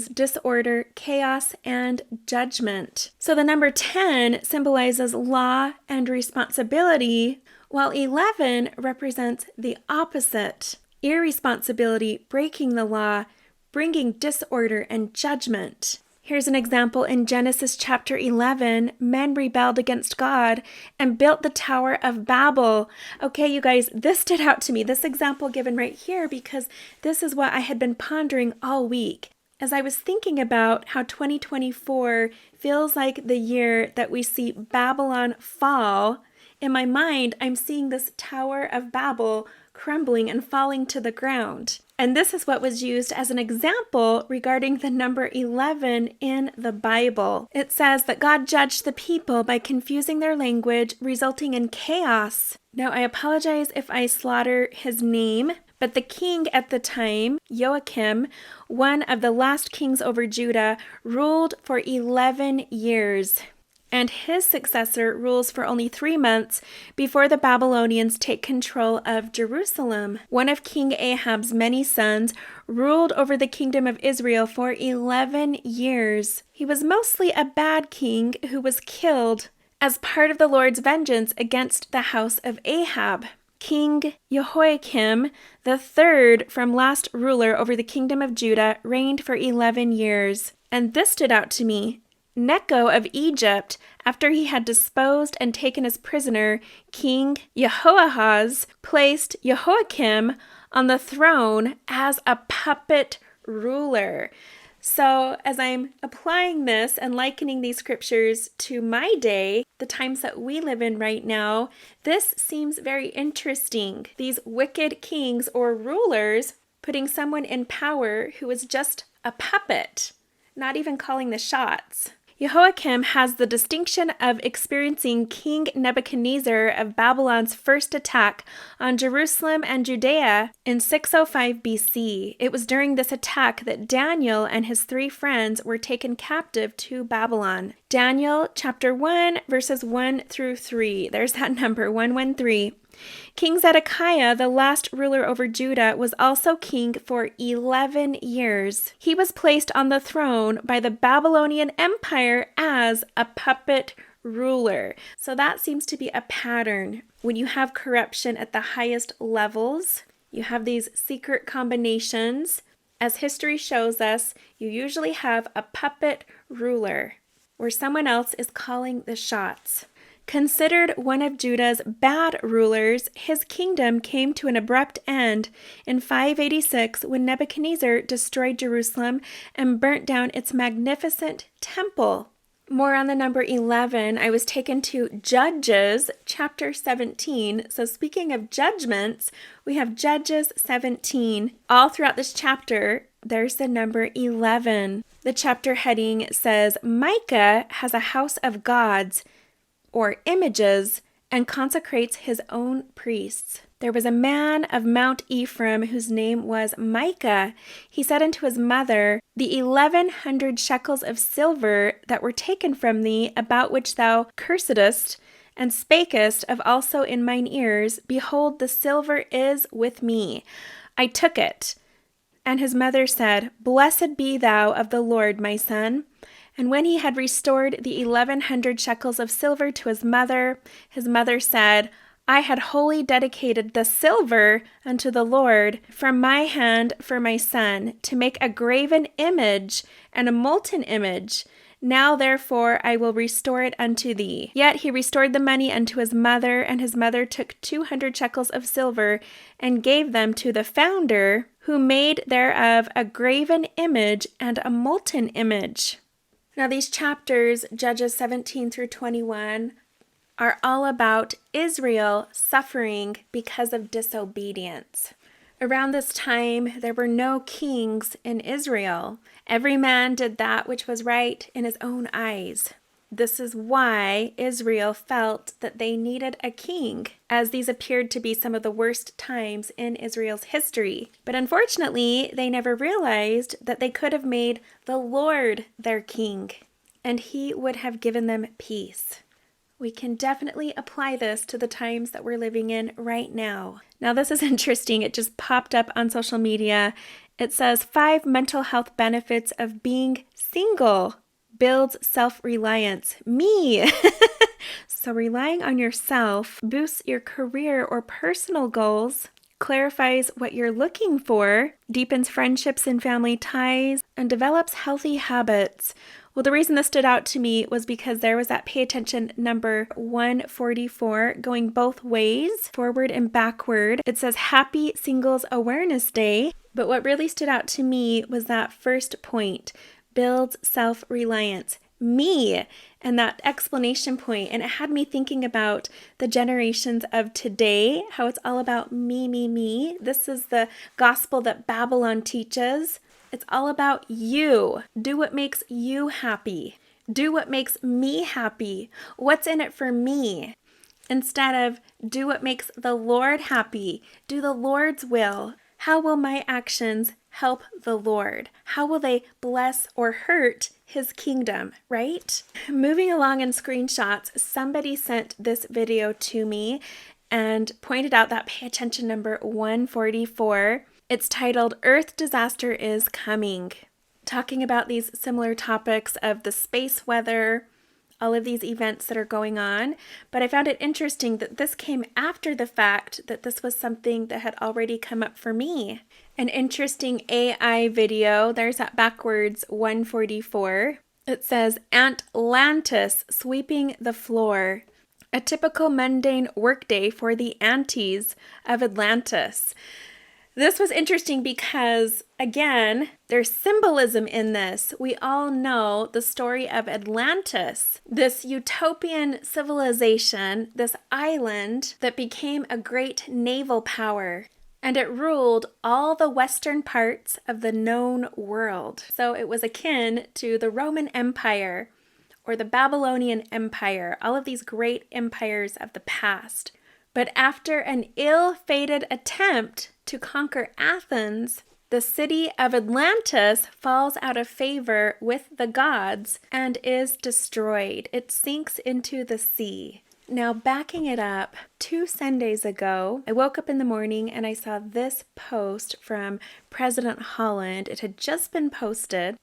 disorder, chaos, and judgment. So the number 10 symbolizes law and responsibility, while 11 represents the opposite, irresponsibility, breaking the law, bringing disorder and judgment. Here's an example in Genesis chapter 11. Men rebelled against God and built the Tower of Babel. Okay, you guys, this stood out to me, this example given right here, because this is what I had been pondering all week. As I was thinking about how 2024 feels like the year that we see Babylon fall, in my mind, I'm seeing this Tower of Babel crumbling and falling to the ground. And this is what was used as an example regarding the number 11 in the Bible. It says that God judged the people by confusing their language, resulting in chaos. Now, I apologize if I slaughter his name, but the king at the time, Joachim, one of the last kings over Judah, ruled for 11 years. And his successor rules for only 3 months before the Babylonians take control of Jerusalem. One of King Ahab's many sons ruled over the kingdom of Israel for 11 years. He was mostly a bad king who was killed as part of the Lord's vengeance against the house of Ahab. King Jehoiakim, the third from last ruler over the kingdom of Judah, reigned for 11 years. And this stood out to me. Necho of Egypt, after he had disposed and taken as prisoner King Jehoahaz, placed Jehoiakim on the throne as a puppet ruler. So as I'm applying this and likening these scriptures to my day, the times that we live in right now, this seems very interesting. These wicked kings or rulers putting someone in power who is just a puppet, not even calling the shots. Jehoiakim has the distinction of experiencing King Nebuchadnezzar of Babylon's first attack on Jerusalem and Judea in 605 BC. It was during this attack that Daniel and his 3 friends were taken captive to Babylon. Daniel chapter 1, verses 1 through 3. There's that number, 113. King Zedekiah, the last ruler over Judah, was also king for 11 years. He was placed on the throne by the Babylonian Empire as a puppet ruler. So that seems to be a pattern. When you have corruption at the highest levels, you have these secret combinations. As history shows us, you usually have a puppet ruler where someone else is calling the shots. Considered one of Judah's bad rulers, his kingdom came to an abrupt end in 586 when Nebuchadnezzar destroyed Jerusalem and burnt down its magnificent temple. More on the number 11, I was taken to Judges chapter 17. So speaking of judgments, we have Judges 17. All throughout this chapter, there's the number 11. The chapter heading says, Micah has a house of gods, or images, and consecrates his own priests. There was a man of Mount Ephraim whose name was Micah. He said unto his mother, The 1,100 shekels of silver that were taken from thee, about which thou cursedst, and spakest of also in mine ears, behold, the silver is with me. I took it. And his mother said, Blessed be thou of the Lord, my son. And when he had restored the 1,100 shekels of silver to his mother said, I had wholly dedicated the silver unto the Lord from my hand for my son, to make a graven image and a molten image. Now therefore I will restore it unto thee. Yet he restored the money unto his mother, and his mother took 200 shekels of silver, and gave them to the founder, who made thereof a graven image and a molten image. Now these chapters, Judges 17 through 21, are all about Israel suffering because of disobedience. Around this time, there were no kings in Israel. Every man did that which was right in his own eyes. This is why Israel felt that they needed a king, as these appeared to be some of the worst times in Israel's history. But unfortunately, they never realized that they could have made the Lord their king, and he would have given them peace. We can definitely apply this to the times that we're living in right now. Now, this is interesting. It just popped up on social media. It says 5 mental health benefits of being single builds self-reliance. Me! So relying on yourself boosts your career or personal goals, clarifies what you're looking for, deepens friendships and family ties, and develops healthy habits. Well, the reason this stood out to me was because there was that pay attention number 144 going both ways, forward and backward. It says Happy Singles Awareness Day. But what really stood out to me was that first point, builds self-reliance. Me, and that explanation point. And it had me thinking about the generations of today, how it's all about me, me, me. This is the gospel that Babylon teaches. It's all about you. Do what makes you happy. Do what makes me happy. What's in it for me? Instead of do what makes the Lord happy. Do the Lord's will. How will my actions help the Lord? How will they bless or hurt his kingdom, right? Moving along in screenshots, somebody sent this video to me and pointed out that pay attention number 144. It's titled, Earth Disaster is Coming, talking about these similar topics of the space weather, all of these events that are going on. But I found it interesting that this came after the fact that this was something that had already come up for me. An interesting AI video, there's that backwards 144. It says, Atlantis sweeping the floor. A typical mundane workday for the aunties of Atlantis. This was interesting because, again, there's symbolism in this. We all know the story of Atlantis, this utopian civilization, this island that became a great naval power, and it ruled all the western parts of the known world. So it was akin to the Roman Empire or the Babylonian Empire, all of these great empires of the past. But after an ill-fated attempt to conquer Athens, the city of Atlantis falls out of favor with the gods and is destroyed. It sinks into the sea. Now, backing it up, 2 Sundays ago, I woke up in the morning and I saw this post from President Holland. It had just been posted.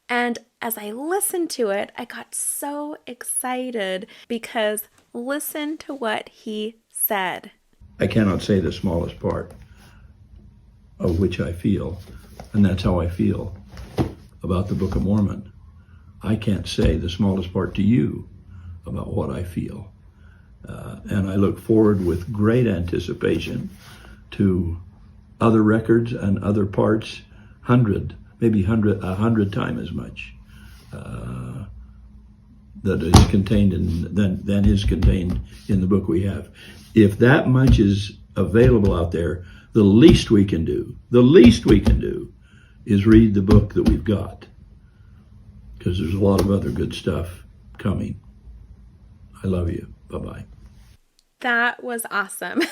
And as I listened to it, I got so excited because listen to what he said. I cannot say the smallest part of which I feel, and that's how I feel about the Book of Mormon. I can't say the smallest part to you about what I feel. And I look forward with great anticipation to other records and other parts, 100 times as much that is contained in than is contained in the book we have. If that much is available out there, the least we can do is read the book that we've got, because there's a lot of other good stuff coming. I love you. Bye-bye. That was awesome.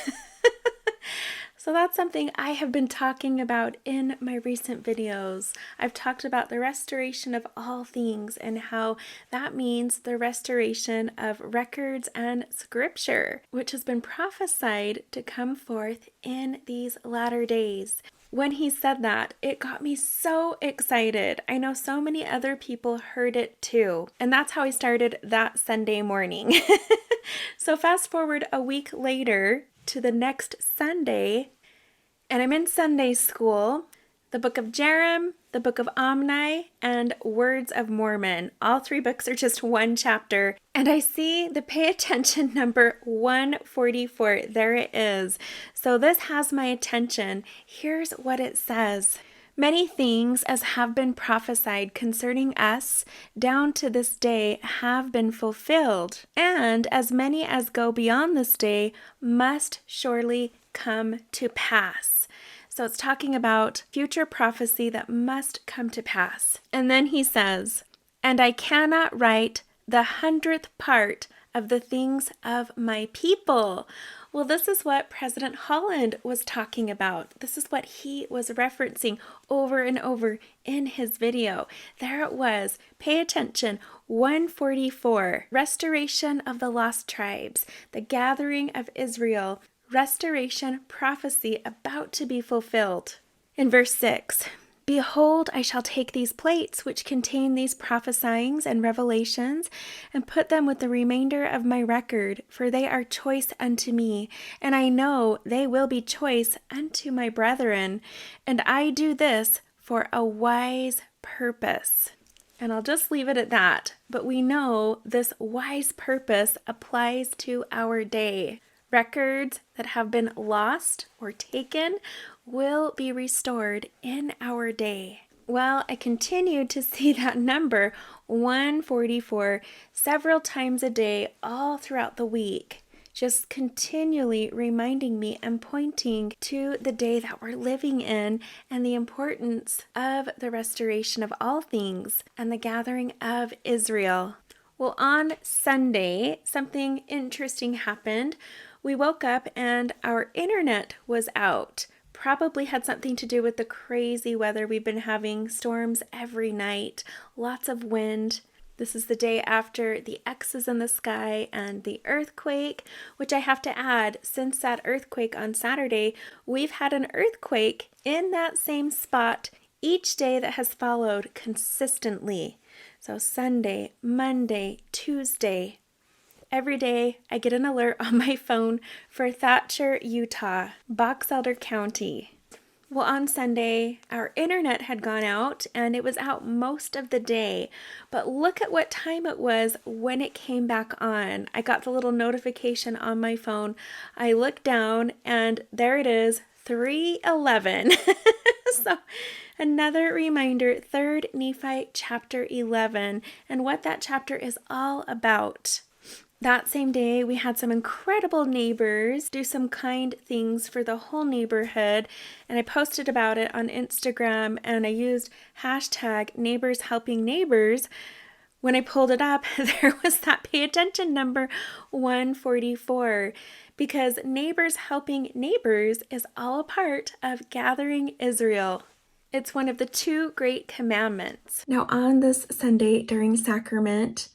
So that's something I have been talking about in my recent videos. I've talked about the restoration of all things and how that means the restoration of records and scripture, which has been prophesied to come forth in these latter days. When he said that, it got me so excited. I know so many other people heard it too. And that's how I started that Sunday morning. So fast forward a week later to the next Sunday, and I'm in Sunday school. The book of Jerem, the book of Omni, and Words of Mormon. All three books are just one chapter. And I see the pay attention number 144. There it is. So this has my attention. Here's what it says. Many things as have been prophesied concerning us down to this day have been fulfilled, and as many as go beyond this day must surely come to pass. So it's talking about future prophecy that must come to pass. And then he says, and I cannot write the 100th part of the things of my people. Well, this is what President Holland was talking about. This is what he was referencing over and over in his video. There it was. Pay attention. 144. Restoration of the lost tribes. The gathering of Israel. Restoration prophecy about to be fulfilled. In verse 6. Behold, I shall take these plates which contain these prophesyings and revelations, and put them with the remainder of my record, for they are choice unto me, and I know they will be choice unto my brethren. And I do this for a wise purpose. And I'll just leave it at that. But we know this wise purpose applies to our day. Records that have been lost or taken will be restored in our day. Well, I continued to see that number 144 several times a day all throughout the week, just continually reminding me and pointing to the day that we're living in and the importance of the restoration of all things and the gathering of Israel. Well, on Sunday, something interesting happened. We woke up and our internet was out. Probably had something to do with the crazy weather. We've been having storms every night, lots of wind. This is the day after the X's in the sky and the earthquake, which I have to add, since that earthquake on Saturday, we've had an earthquake in that same spot each day that has followed consistently. So Sunday, Monday, Tuesday, every day I get an alert on my phone for Thatcher, Utah, Box Elder County. Well, on Sunday, our internet had gone out and it was out most of the day. But look at what time it was when it came back on. I got the little notification on my phone. I looked down and there it is, 3:11. So another reminder, 3rd Nephi chapter 11, and what that chapter is all about. That same day, we had some incredible neighbors do some kind things for the whole neighborhood, and I posted about it on Instagram, and I used hashtag neighbors helping neighbors. When I pulled it up, there was that pay attention number 144, because neighbors helping neighbors is all a part of gathering Israel. It's one of the 2 great commandments. Now, on this Sunday during sacrament,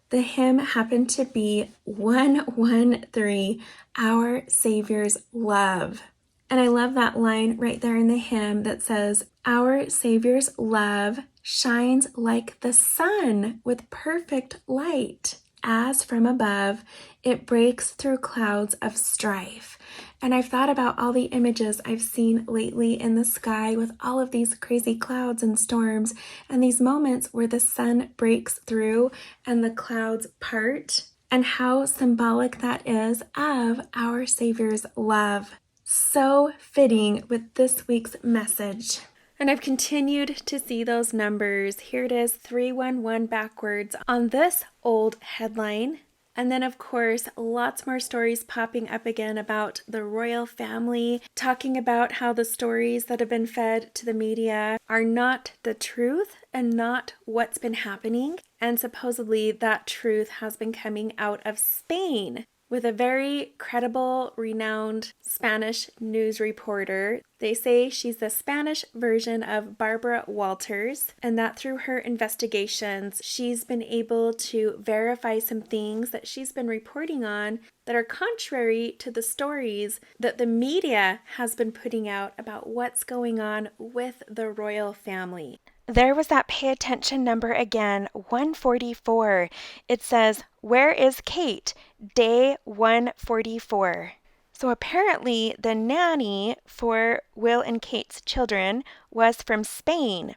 the hymn happened to be 113, Our Savior's Love. And I love that line right there in the hymn that says, Our Savior's love shines like the sun with perfect light. As from above, it breaks through clouds of strife. And I've thought about all the images I've seen lately in the sky with all of these crazy clouds and storms, and these moments where the sun breaks through and the clouds part, and how symbolic that is of our Savior's love. So fitting with this week's message. And I've continued to see those numbers. Here it is, 311 backwards on this old headline. And then, of course, lots more stories popping up again about the royal family, talking about how the stories that have been fed to the media are not the truth and not what's been happening. And supposedly that truth has been coming out of Spain. with a very credible, renowned Spanish news reporter. They say she's the Spanish version of Barbara Walters, and that through her investigations, she's been able to verify some things that she's been reporting on that are contrary to the stories that the media has been putting out about what's going on with the royal family. There was that pay attention number again, 144. It says, "Where is Kate? Day 144." So apparently, the nanny for Will and Kate's children was from Spain.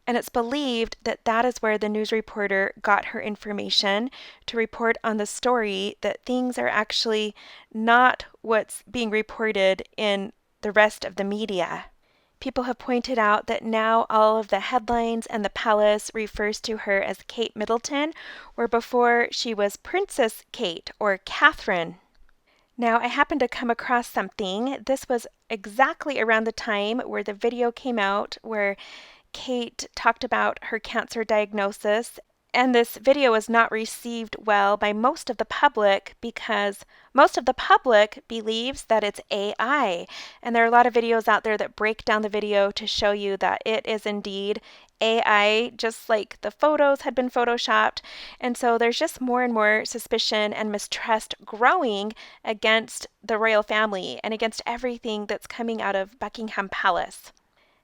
And it's believed that that is where the news reporter got her information to report on the story, that things are actually not what's being reported in the rest of the media. People have pointed out that now all of the headlines and the palace refers to her as Kate Middleton, where before she was Princess Kate or Catherine. Now, I happened to come across something. This was exactly around the time where the video came out where Kate talked about her cancer diagnosis, and this video was not received well by most of the public because most of the public believes that it's AI. And there are a lot of videos out there that break down the video to show you that it is indeed AI, just like the photos had been photoshopped. And so there's just more and more suspicion and mistrust growing against the royal family and against everything that's coming out of Buckingham Palace.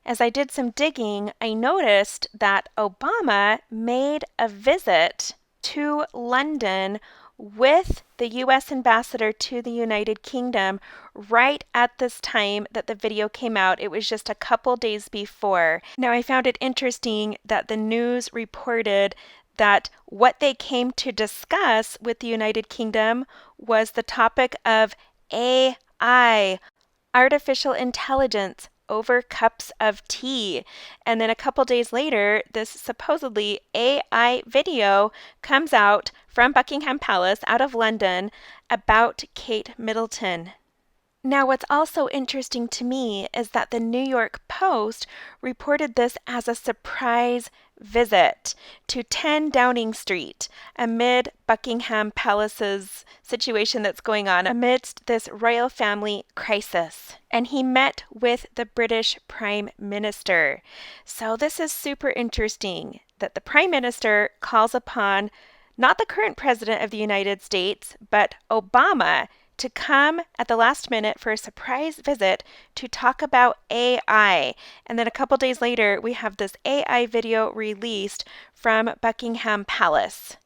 As I did some digging, I noticed that Obama made a visit to London with the U.S. ambassador to the United Kingdom right at this time that the video came out. It was just a couple days before. Now, I found it interesting that the news reported that what they came to discuss with the United Kingdom was the topic of AI, artificial intelligence, over cups of tea. And then a couple days later, this supposedly AI video comes out from Buckingham Palace out of London about Kate Middleton. Now, what's also interesting to me is that the New York Post reported this as a surprise visit to 10 Downing Street amid Buckingham Palace's situation that's going on amidst this royal family crisis. And he met with the British Prime Minister. So this is super interesting that the Prime Minister calls upon not the current President of the United States, but Obama to come at the last minute for a surprise visit to talk about AI. And then a couple days later, we have this AI video released from Buckingham Palace.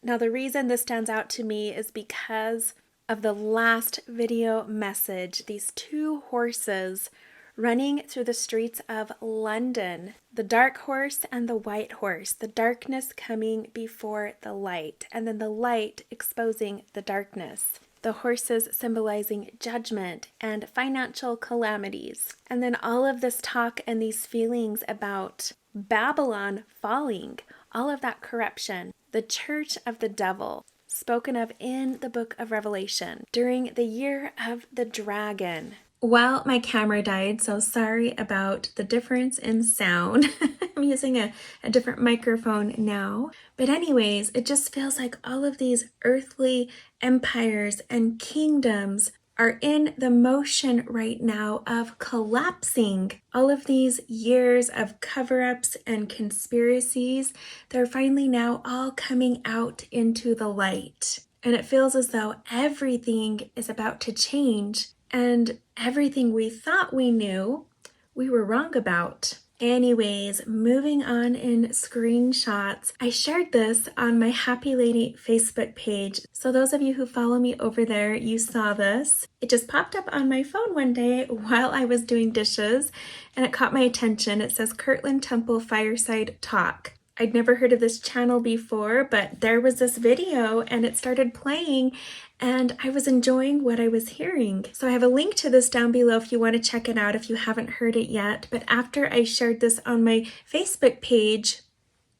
Now, the reason this stands out to me is because of the last video message. These two horses running through the streets of London, the dark horse and the white horse, the darkness coming before the light, and then the light exposing the darkness. The horses symbolizing judgment and financial calamities. And then all of this talk and these feelings about Babylon falling, all of that corruption, the church of the devil, spoken of in the book of Revelation during the year of the dragon. Well, my camera died, so sorry about the difference in sound. I'm using a different microphone now. But anyways, it just feels like all of these earthly empires and kingdoms are in the motion right now of collapsing. All of these years of cover-ups and conspiracies, they're finally now all coming out into the light. And it feels as though everything is about to change. And everything we thought we knew, we were wrong about. Anyways, moving on in screenshots, I shared this on my Happy Lady Facebook page. So those of you who follow me over there, you saw this. It just popped up on my phone one day while I was doing dishes, and it caught my attention. It says Kirtland Temple Fireside Talk. I'd never heard of this channel before, but there was this video and it started playing and I was enjoying what I was hearing. So I have a link to this down below if you want to check it out if you haven't heard it yet. But after I shared this on my Facebook page,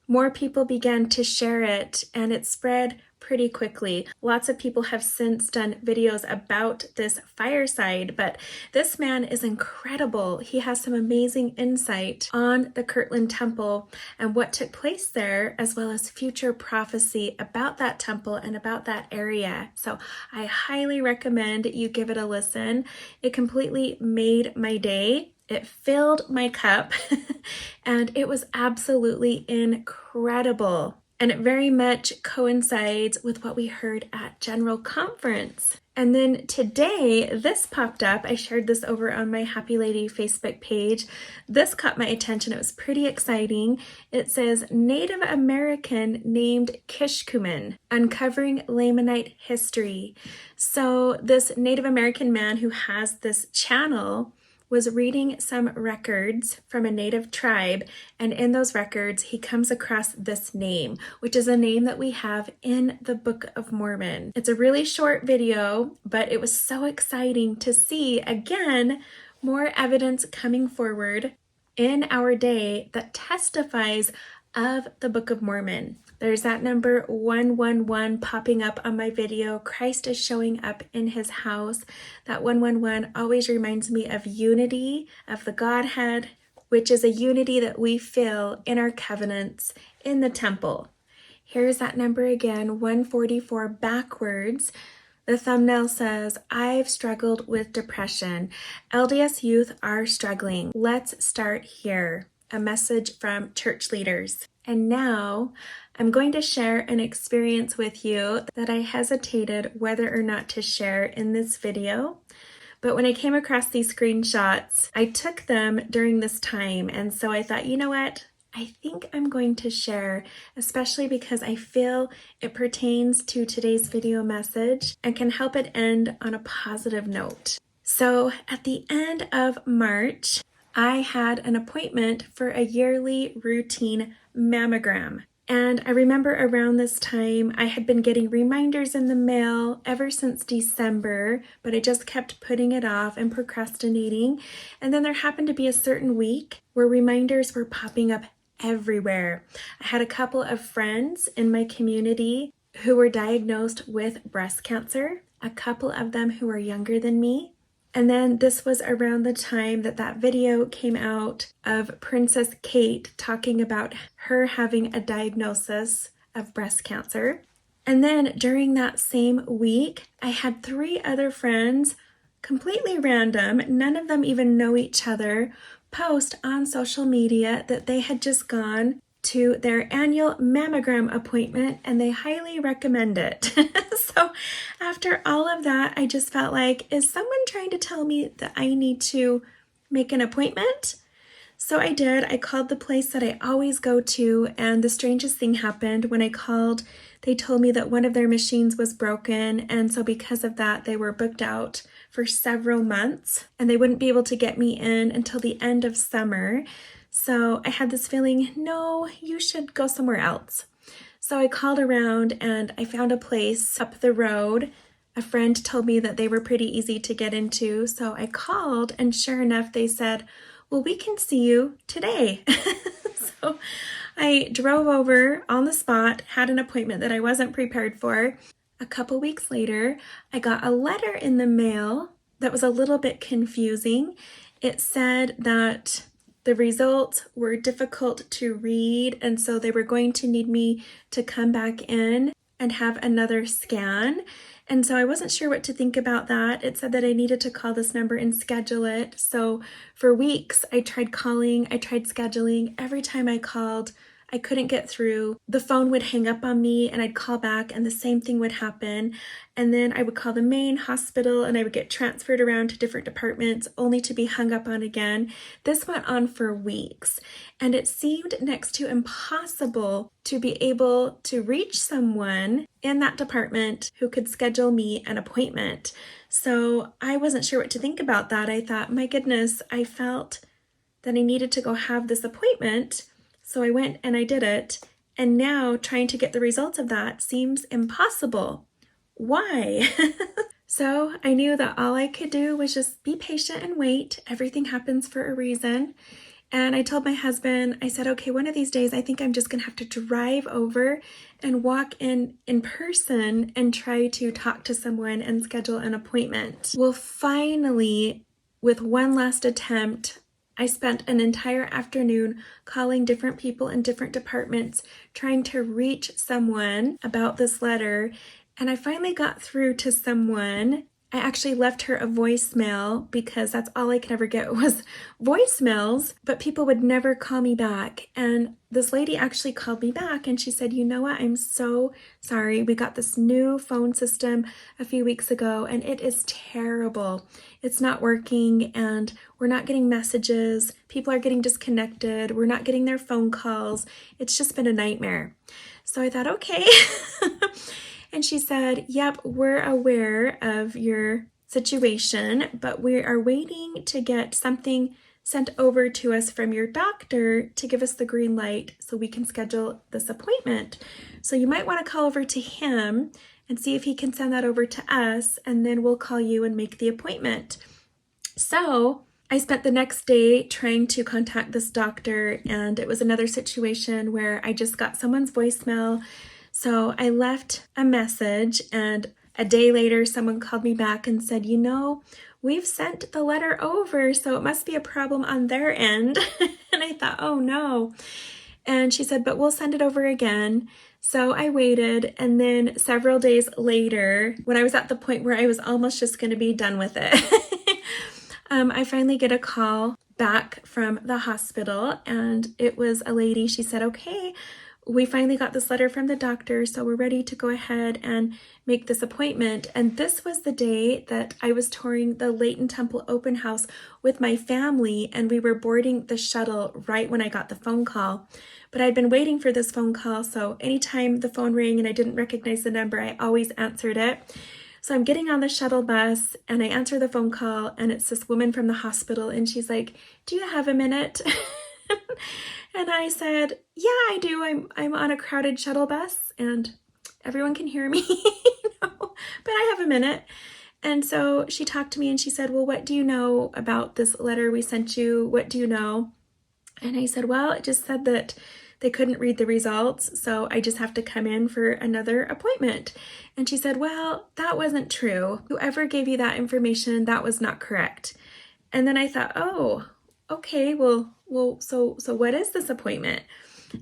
more people began to share it and it spread pretty quickly. Lots of people have since done videos about this fireside, but this man is incredible. He has some amazing insight on the Kirtland Temple and what took place there, as well as future prophecy about that temple and about that area. So I highly recommend you give it a listen. It completely made my day. It filled my cup and it was absolutely incredible. And it very much coincides with what we heard at General Conference. And then today, this popped up. I shared this over on my Happy Lady Facebook page. This caught my attention. It was pretty exciting. It says, Native American named Kishkumen, Uncovering Lamanite History. So this Native American man who has this channel was reading some records from a native tribe, and in those records he comes across this name, which is a name that we have in the Book of Mormon. It's a really short video, but it was so exciting to see, again, more evidence coming forward in our day that testifies of the Book of Mormon. There's that number 111 popping up on my video. Christ is showing up in his house. That 111 always reminds me of unity of the Godhead, which is a unity that we feel in our covenants in the temple. Here's that number again, 144 backwards. The thumbnail says, I've struggled with depression. LDS youth are struggling. Let's start here. A message from church leaders. And now I'm going to share an experience with you that I hesitated whether or not to share in this video. But when I came across these screenshots, I took them during this time. And so I thought, you know what? I think I'm going to share, especially because I feel it pertains to today's video message and can help it end on a positive note. So at the end of March, I had an appointment for a yearly routine mammogram. And I remember around this time, I had been getting reminders in the mail ever since December, but I just kept putting it off and procrastinating. And then there happened to be a certain week where reminders were popping up everywhere. I had a couple of friends in my community who were diagnosed with breast cancer, a couple of them who are younger than me. And then this was around the time that that video came out of Princess Kate talking about her having a diagnosis of breast cancer. And then during that same week, I had 3 other friends, completely random, none of them even know each other, post on social media that they had just gone to their annual mammogram appointment and they highly recommend it. So after all of that, I just felt like, is someone trying to tell me that I need to make an appointment? So I did. I called the place that I always go to, and the strangest thing happened. When I called, they told me that one of their machines was broken, and so because of that, they were booked out for several months, and they wouldn't be able to get me in until the end of summer. So I had this feeling, no, you should go somewhere else. So I called around and I found a place up the road. A friend told me that they were pretty easy to get into. So I called and sure enough, they said, well, we can see you today. So I drove over on the spot, had an appointment that I wasn't prepared for. A couple weeks later, I got a letter in the mail that was a little bit confusing. It said that the results were difficult to read, and so they were going to need me to come back in and have another scan. And so I wasn't sure what to think about that. It said that I needed to call this number and schedule it. So for weeks, I tried calling, I tried scheduling. Every time I called, I couldn't get through. The phone would hang up on me and I'd call back and the same thing would happen. And then I would call the main hospital and I would get transferred around to different departments only to be hung up on again. This went on for weeks and it seemed next to impossible to be able to reach someone in that department who could schedule me an appointment. So I wasn't sure what to think about that. I thought, my goodness, I felt that I needed to go have this appointment. So I went and I did it, and now trying to get the results of that seems impossible. Why? So I knew that all I could do was just be patient and wait. Everything happens for a reason. And I told my husband, I said, okay, one of these days, I think I'm just going to have to drive over and walk in person and try to talk to someone and schedule an appointment. Well, finally, with one last attempt, I spent an entire afternoon calling different people in different departments, trying to reach someone about this letter. And I finally got through to someone. I actually left her a voicemail because that's all I could ever get was voicemails, but people would never call me back. And this lady actually called me back and she said, you know what? I'm so sorry. We got this new phone system a few weeks ago and it is terrible. It's not working and we're not getting messages. People are getting disconnected. We're not getting their phone calls. It's just been a nightmare. So I thought, okay. And she said, yep, we're aware of your situation, but we are waiting to get something sent over to us from your doctor to give us the green light so we can schedule this appointment. So you might want to call over to him and see if he can send that over to us, and then we'll call you and make the appointment. So I spent the next day trying to contact this doctor, and it was another situation where I just got someone's voicemail. So I left a message, and a day later, someone called me back and said, you know, we've sent the letter over, so it must be a problem on their end. And I thought, oh no. And she said, but we'll send it over again. So I waited, and then several days later, when I was at the point where I was almost just going to be done with it, I finally get a call back from the hospital, and it was a lady. She said, okay, we finally got this letter from the doctor, so we're ready to go ahead and make this appointment. And this was the day that I was touring the Layton Temple open house with my family, and we were boarding the shuttle right when I got the phone call. But I'd been waiting for this phone call, so anytime the phone rang and I didn't recognize the number, I always answered it. So I'm getting on the shuttle bus and I answer the phone call, and it's this woman from the hospital, and she's like, do you have a minute? And I said, yeah, I do. I'm on a crowded shuttle bus and everyone can hear me, but I have a minute. And so she talked to me and she said, well, what do you know about this letter we sent you? What do you know? And I said, well, it just said that they couldn't read the results, so I just have to come in for another appointment. And she said, well, that wasn't true. Whoever gave you that information, that was not correct. And then I thought, oh, okay, so what is this appointment?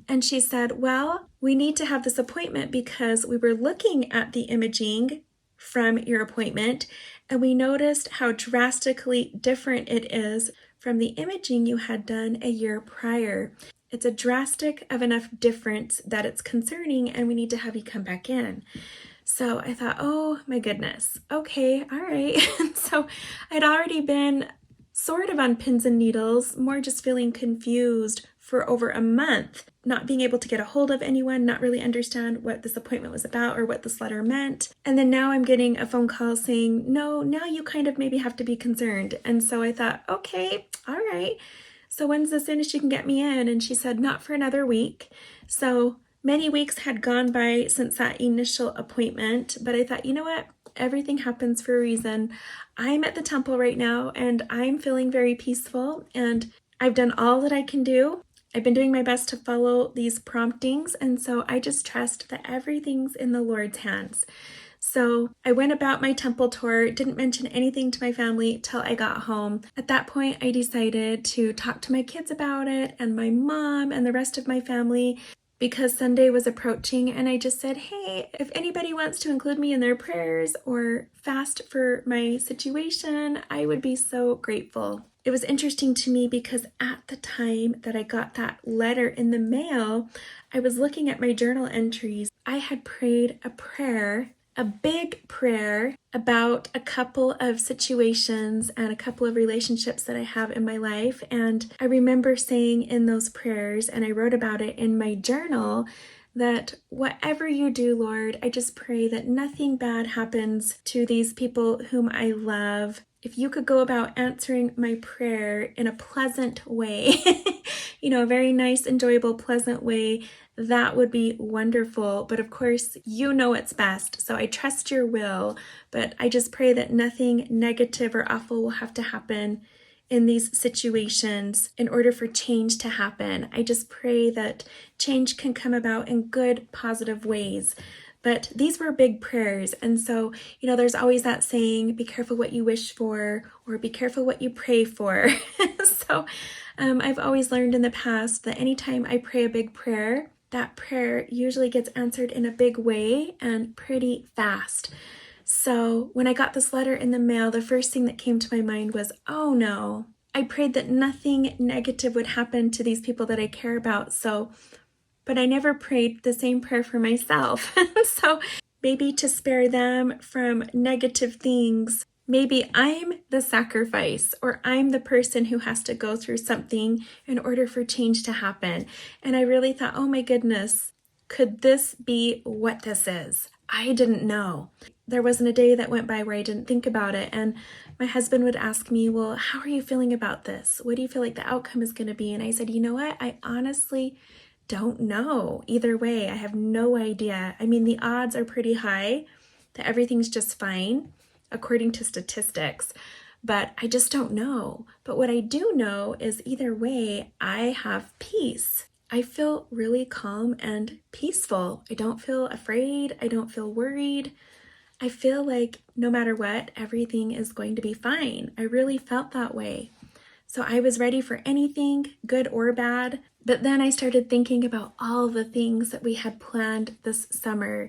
And she said, well, we need to have this appointment because we were looking at the imaging from your appointment and we noticed how drastically different it is from the imaging you had done a year prior. It's a drastic of enough difference that it's concerning and we need to have you come back in. So I thought, oh my goodness, okay, all right. So I'd already been sort of on pins and needles, more just feeling confused for over a month, not being able to get a hold of anyone, not really understand what this appointment was about or what this letter meant. And then now I'm getting a phone call saying, no, now you kind of maybe have to be concerned. And so I thought, okay, all right. So when's the soonest you can get me in? And she said, not for another week. So many weeks had gone by since that initial appointment, but I thought, you know what? Everything happens for a reason. I'm at the temple right now and I'm feeling very peaceful and I've done all that I can do. I've been doing my best to follow these promptings, and so I just trust that everything's in the Lord's hands. So I went about my temple tour, didn't mention anything to my family till I got home. At that point, I decided to talk to my kids about it and my mom and the rest of my family, because Sunday was approaching, and I just said, hey, if anybody wants to include me in their prayers or fast for my situation, I would be so grateful. It was interesting to me because at the time that I got that letter in the mail, I was looking at my journal entries. I had prayed a prayer, a big prayer about a couple of situations and a couple of relationships that I have in my life. And I remember saying in those prayers, and I wrote about it in my journal, that whatever you do, Lord, I just pray that nothing bad happens to these people whom I love. If you could go about answering my prayer in a pleasant way, a very nice, enjoyable, pleasant way, that would be wonderful. But of course, you know what's best. So I trust your will, but I just pray that nothing negative or awful will have to happen in these situations in order for change to happen. I just pray that change can come about in good, positive ways. But these were big prayers. And so, there's always that saying, be careful what you wish for, or be careful what you pray for. So I've always learned in the past that anytime I pray a big prayer, that prayer usually gets answered in a big way and pretty fast. So when I got this letter in the mail, the first thing that came to my mind was, oh no, I prayed that nothing negative would happen to these people that I care about. But I never prayed the same prayer for myself. So maybe to spare them from negative things, maybe I'm the sacrifice, or I'm the person who has to go through something in order for change to happen. And I really thought, oh my goodness, could this be what this is? I didn't know. There wasn't a day that went by where I didn't think about it. And my husband would ask me, well, how are you feeling about this? What do you feel like the outcome is going to be? And I said, you know what? I honestly don't know. Either way, I have no idea. I mean, the odds are pretty high that everything's just fine, according to statistics, but I just don't know. But what I do know is either way, I have peace. I feel really calm and peaceful. I don't feel afraid. I don't feel worried. I feel like no matter what, everything is going to be fine. I really felt that way. So I was ready for anything, good or bad. But then I started thinking about all the things that we had planned this summer.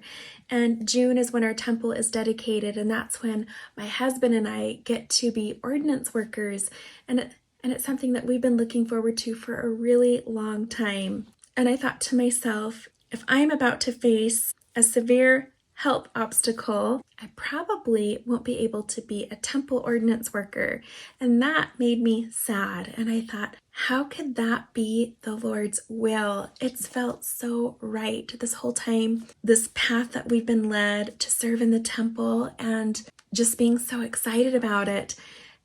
And June is when our temple is dedicated. And that's when my husband and I get to be ordinance workers. And it's something that we've been looking forward to for a really long time. And I thought to myself, if I'm about to face a severe health obstacle, I probably won't be able to be a temple ordinance worker. And that made me sad. And I thought, how could that be the Lord's will? It's felt so right this whole time, this path that we've been led to serve in the temple and just being so excited about it.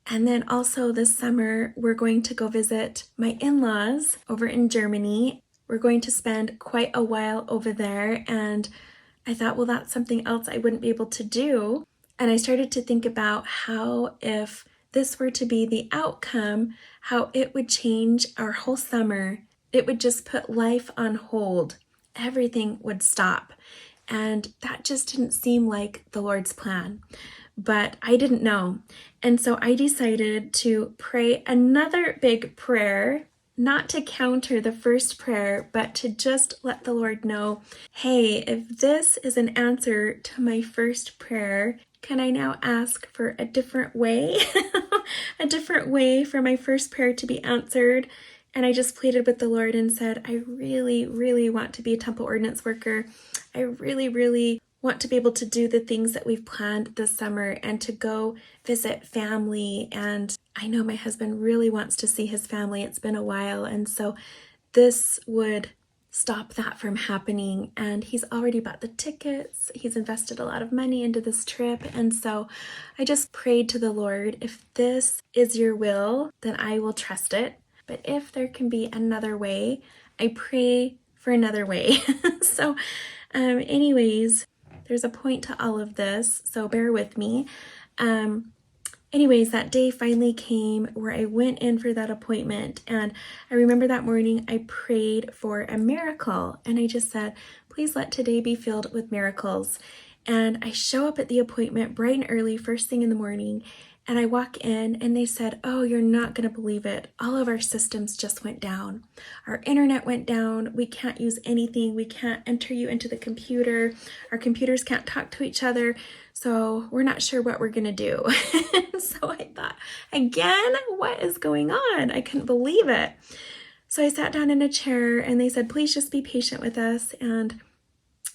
And then also this summer, we're going to go visit my in-laws over in Germany. We're going to spend quite a while over there, and I thought, well, that's something else I wouldn't be able to do. And I started to think about how, if this were to be the outcome, how it would change our whole summer. It would just put life on hold. Everything would stop. And that just didn't seem like the Lord's plan. But I didn't know. And so I decided to pray another big prayer, not to counter the first prayer, but to just let the Lord know, hey, if this is an answer to my first prayer, can I now ask for a different way? A different way for my first prayer to be answered? And I just pleaded with the Lord and said, I really, really want to be a temple ordinance worker. I really, really want to be able to do the things that we've planned this summer and to go visit family. And I know my husband really wants to see his family. It's been a while. And so this would stop that from happening. And he's already bought the tickets. He's invested a lot of money into this trip. And so I just prayed to the Lord, if this is your will, then I will trust it. But if there can be another way, I pray for another way. So anyways, there's a point to all of this, so bear with me. Anyways, that day finally came where I went in for that appointment, and I remember that morning I prayed for a miracle, and I just said, please let today be filled with miracles. And I show up at the appointment bright and early, first thing in the morning, and I walk in and they said, oh, you're not going to believe it. All of our systems just went down. Our internet went down. We can't use anything. We can't enter you into the computer. Our computers can't talk to each other. So we're not sure what we're going to do. So I thought, again, what is going on? I couldn't believe it. So I sat down in a chair and they said, please just be patient with us. And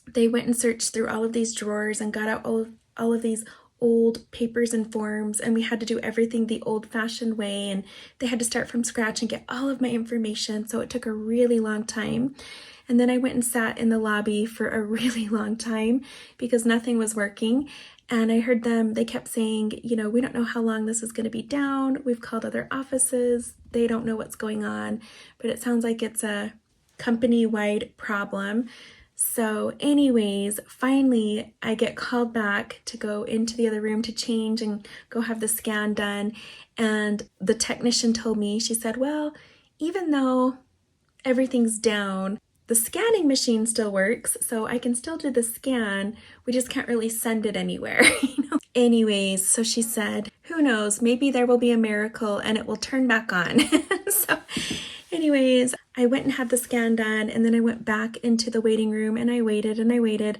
they went and searched through all of these drawers and got out all of these old papers and forms, and we had to do everything the old-fashioned way, and they had to start from scratch and get all of my information, so it took a really long time. And then I went and sat in the lobby for a really long time because nothing was working. And I heard them, they kept saying, we don't know how long this is going to be down. We've called other offices. They don't know what's going on, but it sounds like it's a company-wide problem. So anyways, finally I get called back to go into the other room to change and go have the scan done. And the technician told me, she said, well, even though everything's down, the scanning machine still works, so I can still do the scan. We just can't really send it anywhere. Anyways, so she said, who knows, maybe there will be a miracle and it will turn back on. So anyways, I went and had the scan done, and then I went back into the waiting room and I waited and I waited.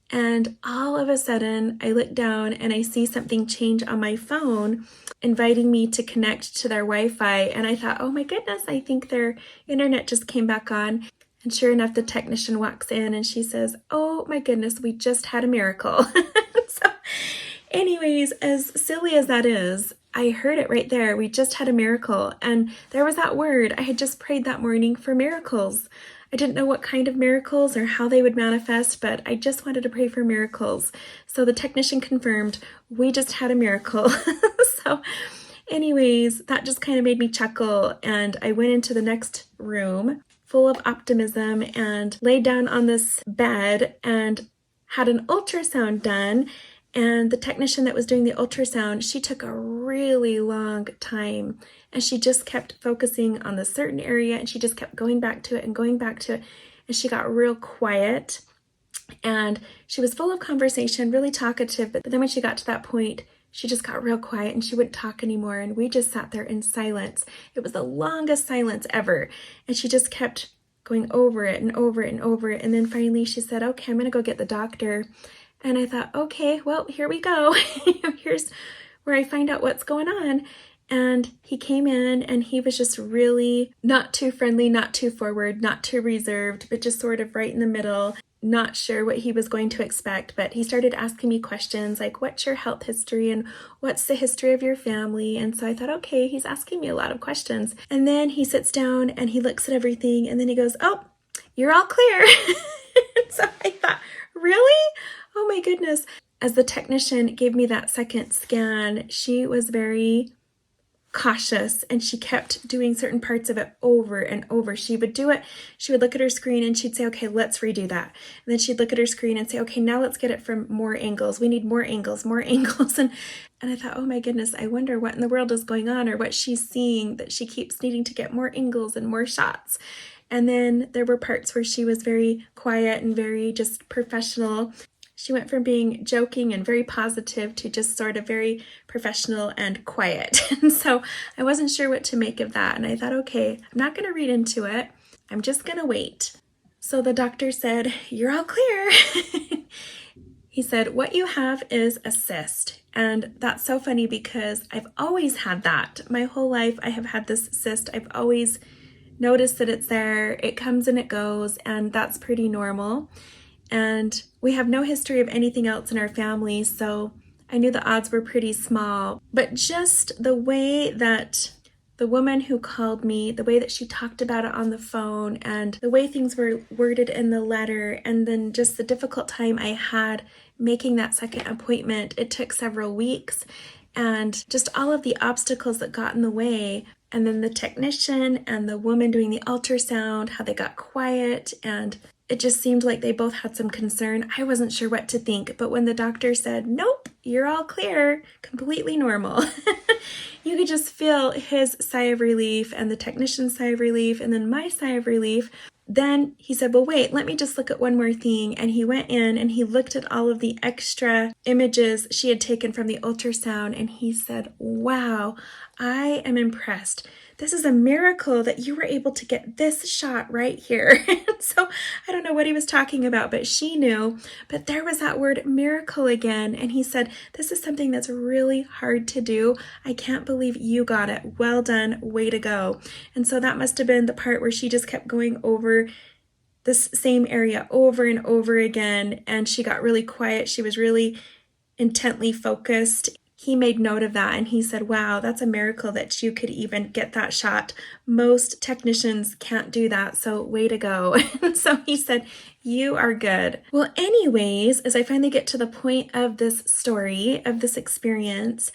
And all of a sudden, I look down and I see something change on my phone, inviting me to connect to their Wi-Fi. And I thought, oh my goodness, I think their internet just came back on. And sure enough, the technician walks in and she says, oh my goodness, we just had a miracle. So anyways, as silly as that is, I heard it right there. We just had a miracle. And there was that word. I had just prayed that morning for miracles. I didn't know what kind of miracles or how they would manifest, but I just wanted to pray for miracles. So the technician confirmed, we just had a miracle. So anyways, that just kind of made me chuckle. And I went into the next room full of optimism and laid down on this bed and had an ultrasound done. And the technician that was doing the ultrasound, she took a really long time, and she just kept focusing on the certain area, and she just kept going back to it and going back to it. And she got real quiet, and she was full of conversation, really talkative. But then when she got to that point, she just got real quiet and she wouldn't talk anymore. And we just sat there in silence. It was the longest silence ever. And she just kept going over it and over it and over it. And then finally she said, okay, I'm going to go get the doctor. And I thought, okay, well, here we go. Here's where I find out what's going on. And he came in and he was just really not too friendly, not too forward, not too reserved, but just sort of right in the middle, not sure what he was going to expect. But he started asking me questions like, what's your health history and what's the history of your family? And so I thought, okay, he's asking me a lot of questions. And then he sits down and he looks at everything and then he goes, oh, you're all clear. So I thought, really? Oh my goodness. As the technician gave me that second scan, she was very cautious and she kept doing certain parts of it over and over. She would do it, she would look at her screen and she'd say, okay, let's redo that. And then she'd look at her screen and say, okay, now let's get it from more angles. We need more angles, more angles. And I thought, oh my goodness, I wonder what in the world is going on or what she's seeing that she keeps needing to get more angles and more shots. And then there were parts where she was very quiet and very just professional. She went from being joking and very positive to just sort of very professional and quiet. And so I wasn't sure what to make of that. And I thought, okay, I'm not going to read into it. I'm just going to wait. So the doctor said, you're all clear. He said, what you have is a cyst. And that's so funny because I've always had that. My whole life I have had this cyst. I've always noticed that it's there. It comes and it goes, and that's pretty normal. And we have no history of anything else in our family, so I knew the odds were pretty small. But just the way that the woman who called me, the way that she talked about it on the phone, and the way things were worded in the letter, and then just the difficult time I had making that second appointment, it took several weeks, and just all of the obstacles that got in the way. And then the technician and the woman doing the ultrasound, how they got quiet, and it just seemed like they both had some concern. I wasn't sure what to think, but when the doctor said, nope, you're all clear, completely normal, you could just feel his sigh of relief and the technician's sigh of relief and then my sigh of relief. Then he said, well, wait, let me just look at one more thing. And he went in and he looked at all of the extra images she had taken from the ultrasound. And he said, wow, I am impressed. This is a miracle that you were able to get this shot right here. So I don't know what he was talking about, but she knew. But there was that word miracle again. And he said, this is something that's really hard to do. I can't believe you got it. Well done. Way to go. And so that must have been the part where she just kept going over this same area over and over again. And she got really quiet. She was really intently focused. He made note of that and he said, wow, that's a miracle that you could even get that shot. Most technicians can't do that, so way to go. And so he said, you are good. Well, anyways, as I finally get to the point of this story, of this experience,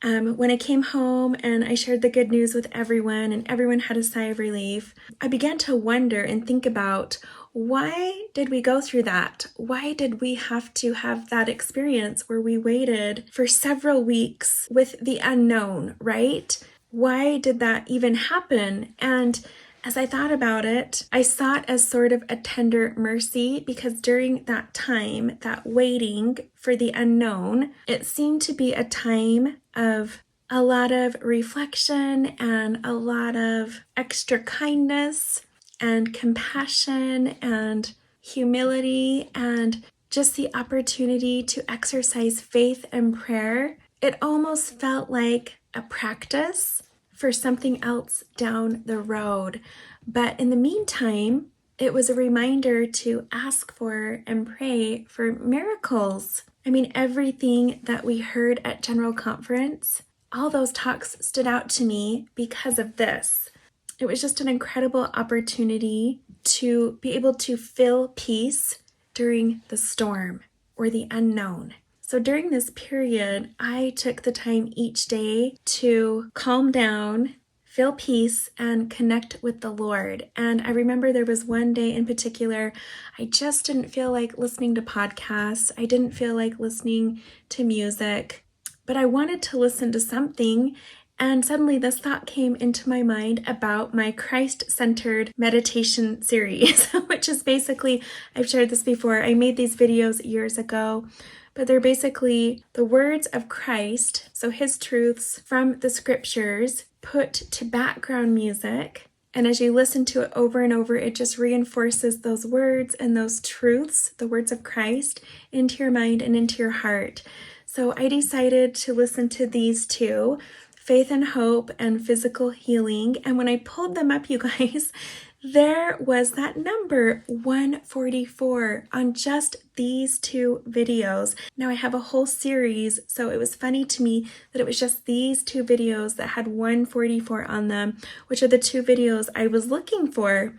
when I came home and I shared the good news with everyone and everyone had a sigh of relief, I began to wonder and think about Why did we go through that? Why did we have to have that experience where we waited for several weeks with the unknown, right? Why did that even happen? And as I thought about it, I saw it as sort of a tender mercy because during that time, that waiting for the unknown, it seemed to be a time of a lot of reflection and a lot of extra kindness and compassion and humility and just the opportunity to exercise faith and prayer. It almost felt like a practice for something else down the road. But in the meantime, it was a reminder to ask for and pray for miracles. I mean, everything that we heard at General Conference, all those talks stood out to me because of this. It was just an incredible opportunity to be able to feel peace during the storm or the unknown. So during this period, I took the time each day to calm down, feel peace, and connect with the Lord. And I remember there was one day in particular, I just didn't feel like listening to podcasts. I didn't feel like listening to music, but I wanted to listen to something. And suddenly this thought came into my mind about my Christ-centered meditation series, which is basically, I've shared this before, I made these videos years ago, but they're basically the words of Christ, so his truths from the scriptures put to background music. And as you listen to it over and over, it just reinforces those words and those truths, the words of Christ, into your mind and into your heart. So I decided to listen to these two, Faith and Hope and Physical Healing. And when I pulled them up, you guys, there was that number 144 on just these two videos. Now I have a whole series, so it was funny to me that it was just these two videos that had 144 on them, which are the two videos I was looking for.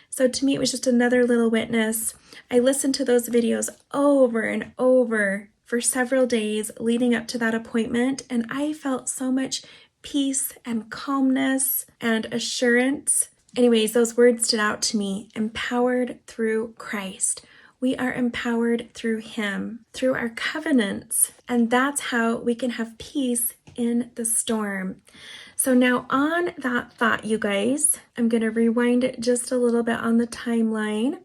So to me, it was just another little witness. I listened to those videos over and over for several days leading up to that appointment, and I felt so much peace and calmness and assurance. Anyways, those words stood out to me. Empowered through Christ. We are empowered through him, through our covenants, and that's how we can have peace in the storm. So now on that thought, you guys, I'm going to rewind it just a little bit on the timeline.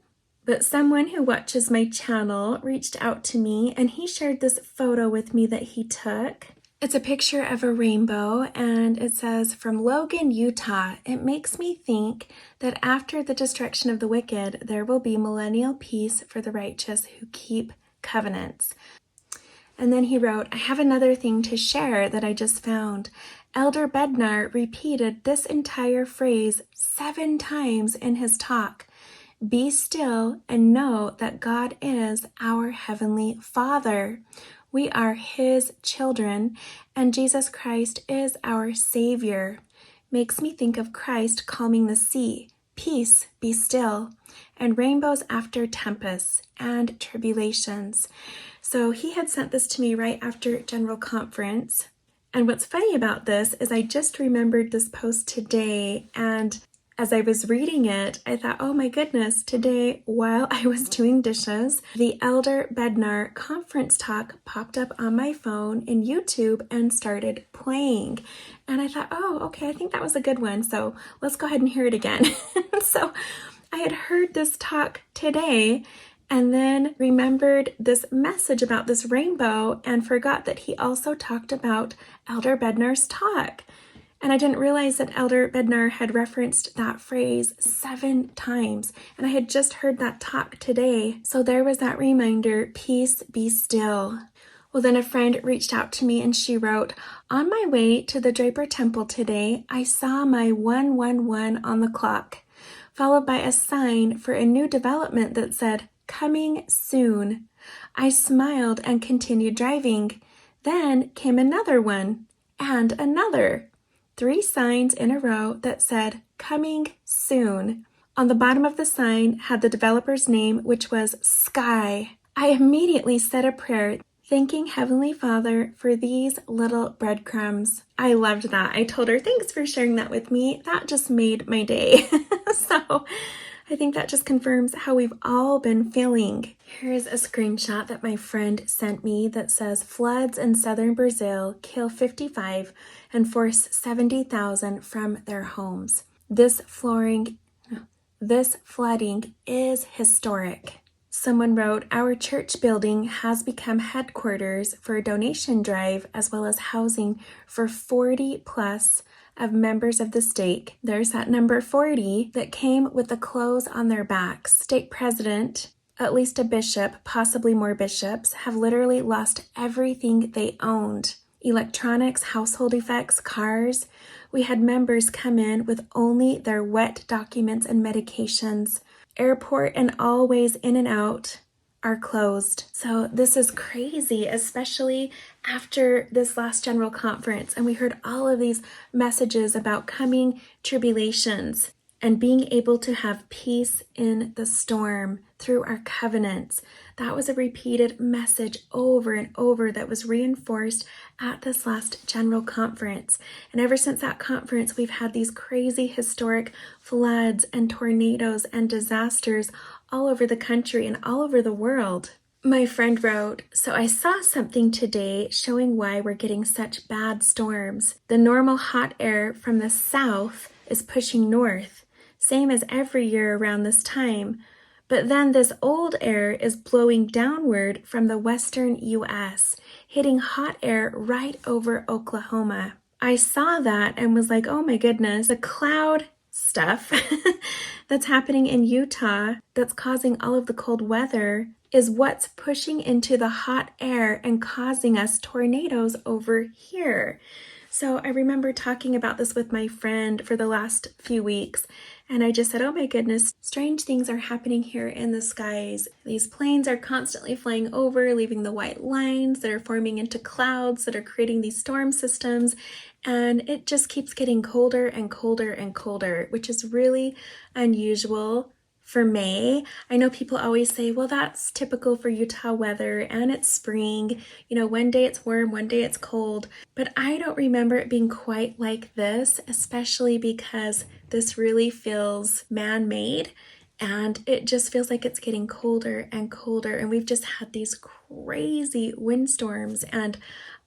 But someone who watches my channel reached out to me and he shared this photo with me that he took. It's a picture of a rainbow and it says, "From Logan, Utah, it makes me think that after the destruction of the wicked, there will be millennial peace for the righteous who keep covenants." And then he wrote, "I have another thing to share that I just found. Elder Bednar repeated this entire phrase 7 times in his talk. Be still and know that God is our Heavenly Father. We are his children, and Jesus Christ is our Savior. Makes me think of Christ calming the sea. Peace, be still, and rainbows after tempests and tribulations." So he had sent this to me right after General Conference. And what's funny about this is I just remembered this post today, and as I was reading it, I thought, oh my goodness, today while I was doing dishes, the Elder Bednar conference talk popped up on my phone in YouTube and started playing. And I thought, oh, okay, I think that was a good one. So let's go ahead and hear it again. So I had heard this talk today and then remembered this message about this rainbow and forgot that he also talked about Elder Bednar's talk. And I didn't realize that Elder Bednar had referenced that phrase 7 times. And I had just heard that talk today. So there was that reminder, peace, be still. Well, then a friend reached out to me and she wrote, "On my way to the Draper Temple today, I saw my 111 on the clock, followed by a sign for a new development that said, 'Coming soon.' I smiled and continued driving. Then came another one and another. 3 signs in a row that said, 'Coming soon.' On the bottom of the sign had the developer's name, which was Sky. I immediately said a prayer, thanking Heavenly Father for these little breadcrumbs." I loved that. I told her, thanks for sharing that with me. That just made my day. So I think that just confirms how we've all been feeling. Here's a screenshot that my friend sent me that says floods in southern Brazil kill 55 and force 70,000 from their homes. This flooding is historic. Someone wrote, our church building has become headquarters for a donation drive as well as housing for 40 plus of members of the stake. There's that number 40 that came with the clothes on their backs. Stake president, at least a bishop, possibly more bishops, have literally lost everything they owned. Electronics, household effects, cars. We had members come in with only their wet documents and medications. Airport and all ways in and out are closed. So this is crazy, especially after this last general conference. And we heard all of these messages about coming tribulations and being able to have peace in the storm through our covenants. That was a repeated message over and over that was reinforced at this last general conference. And ever since that conference, we've had these crazy historic floods and tornadoes and disasters all over the country and all over the world. My friend wrote, so I saw something today showing why we're getting such bad storms. The normal hot air from the south is pushing north, same as every year around this time. But then this old air is blowing downward from the western U.S., hitting hot air right over Oklahoma. I saw that and was like, oh my goodness, the cloud stuff that's happening in Utah that's causing all of the cold weather is what's pushing into the hot air and causing us tornadoes over here. So I remember talking about this with my friend for the last few weeks, and I just said, oh my goodness, strange things are happening here in the skies. These planes are constantly flying over, leaving the white lines that are forming into clouds that are creating these storm systems, and it just keeps getting colder and colder and colder, which is really unusual for May. I know people always say, well, that's typical for Utah weather and it's spring. You know, one day it's warm, one day it's cold. But I don't remember it being quite like this, especially because this really feels man-made and it just feels like it's getting colder and colder. And we've just had these crazy windstorms and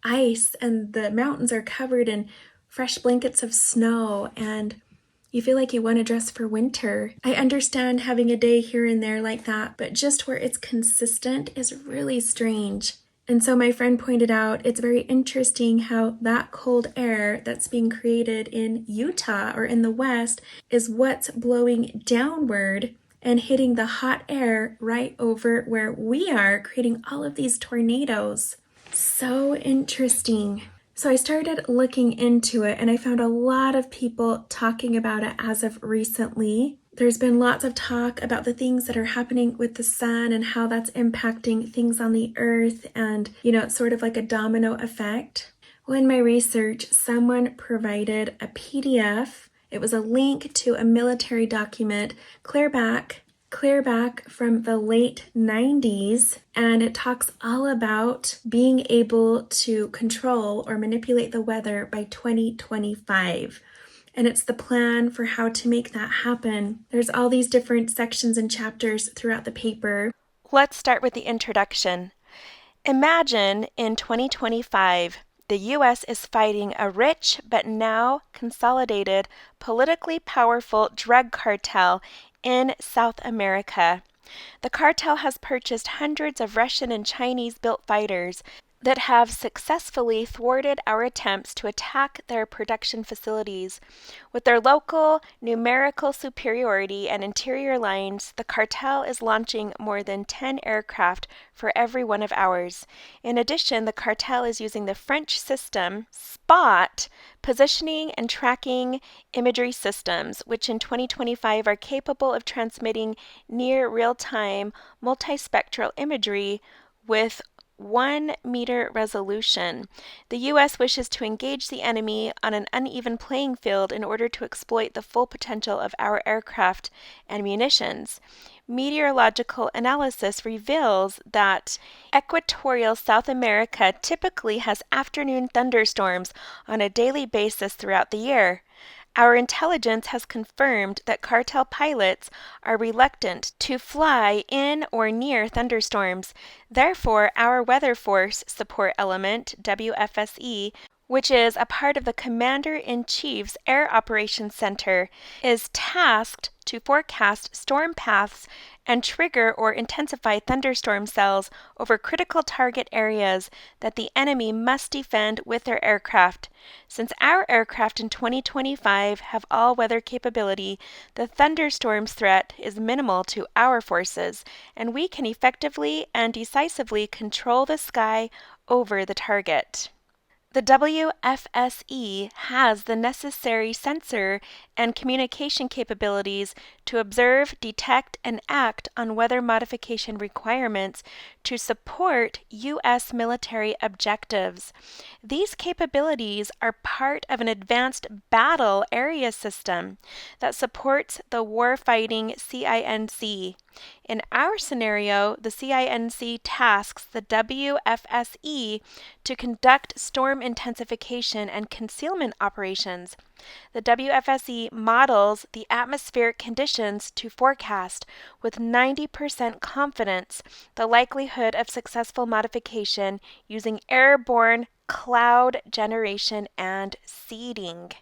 ice, and the mountains are covered in fresh blankets of snow, and you feel like you want to dress for winter. I understand having a day here and there like that, but just where it's consistent is really strange. And so my friend pointed out it's very interesting how that cold air that's being created in Utah or in the West is what's blowing downward and hitting the hot air right over where we are, creating all of these tornadoes. So interesting. So I started looking into it and I found a lot of people talking about it as of recently. There's been lots of talk about the things that are happening with the sun and how that's impacting things on the earth, and, you know, it's sort of like a domino effect. Well, in my research, someone provided a PDF. It was a link to a military document clear back from the late 90s, and it talks all about being able to control or manipulate the weather by 2025. And it's the plan for how to make that happen. There's all these different sections and chapters throughout the paper. Let's start with the introduction. Imagine in 2025, the U.S. is fighting a rich but now consolidated, politically powerful drug cartel in South America. The cartel has purchased hundreds of Russian and Chinese-built fighters that have successfully thwarted our attempts to attack their production facilities. With their local numerical superiority and interior lines, the cartel is launching more than 10 aircraft for every one of ours. In addition, the cartel is using the French system SPOT positioning and tracking imagery systems, which in 2025 are capable of transmitting near real-time multispectral imagery with 1-meter resolution. The U.S. wishes to engage the enemy on an uneven playing field in order to exploit the full potential of our aircraft and munitions. Meteorological analysis reveals that equatorial South America typically has afternoon thunderstorms on a daily basis throughout the year. Our intelligence has confirmed that cartel pilots are reluctant to fly in or near thunderstorms. Therefore, our Weather Force Support Element, WFSE, which is a part of the Commander-in-Chief's Air Operations Center, is tasked to forecast storm paths and trigger or intensify thunderstorm cells over critical target areas that the enemy must defend with their aircraft. Since our aircraft in 2025 have all-weather capability, the thunderstorms threat is minimal to our forces, and we can effectively and decisively control the sky over the target. The WFSE has the necessary sensor and communication capabilities to observe, detect, and act on weather modification requirements to support U.S. military objectives. These capabilities are part of an advanced battle area system that supports the warfighting CINC. In our scenario, the CINC tasks the WFSE to conduct storm intensification and concealment operations. The WFSE models the atmospheric conditions to forecast with 90% confidence the likelihood of successful modification using airborne cloud generation and seeding.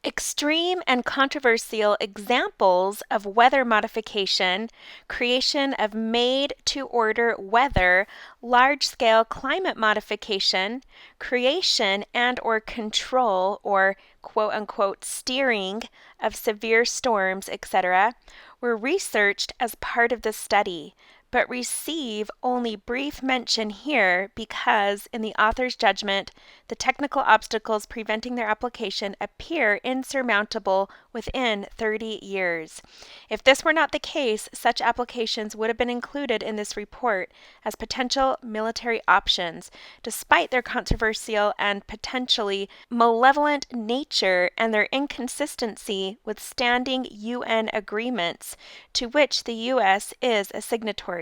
Extreme and controversial examples of weather modification, creation of made-to-order weather, large-scale climate modification, creation and or control or quote-unquote steering of severe storms, etc., were researched as part of the study, but receive only brief mention here because, in the author's judgment, the technical obstacles preventing their application appear insurmountable within 30 years. If this were not the case, such applications would have been included in this report as potential military options, despite their controversial and potentially malevolent nature and their inconsistency with standing UN agreements to which the U.S. is a signatory.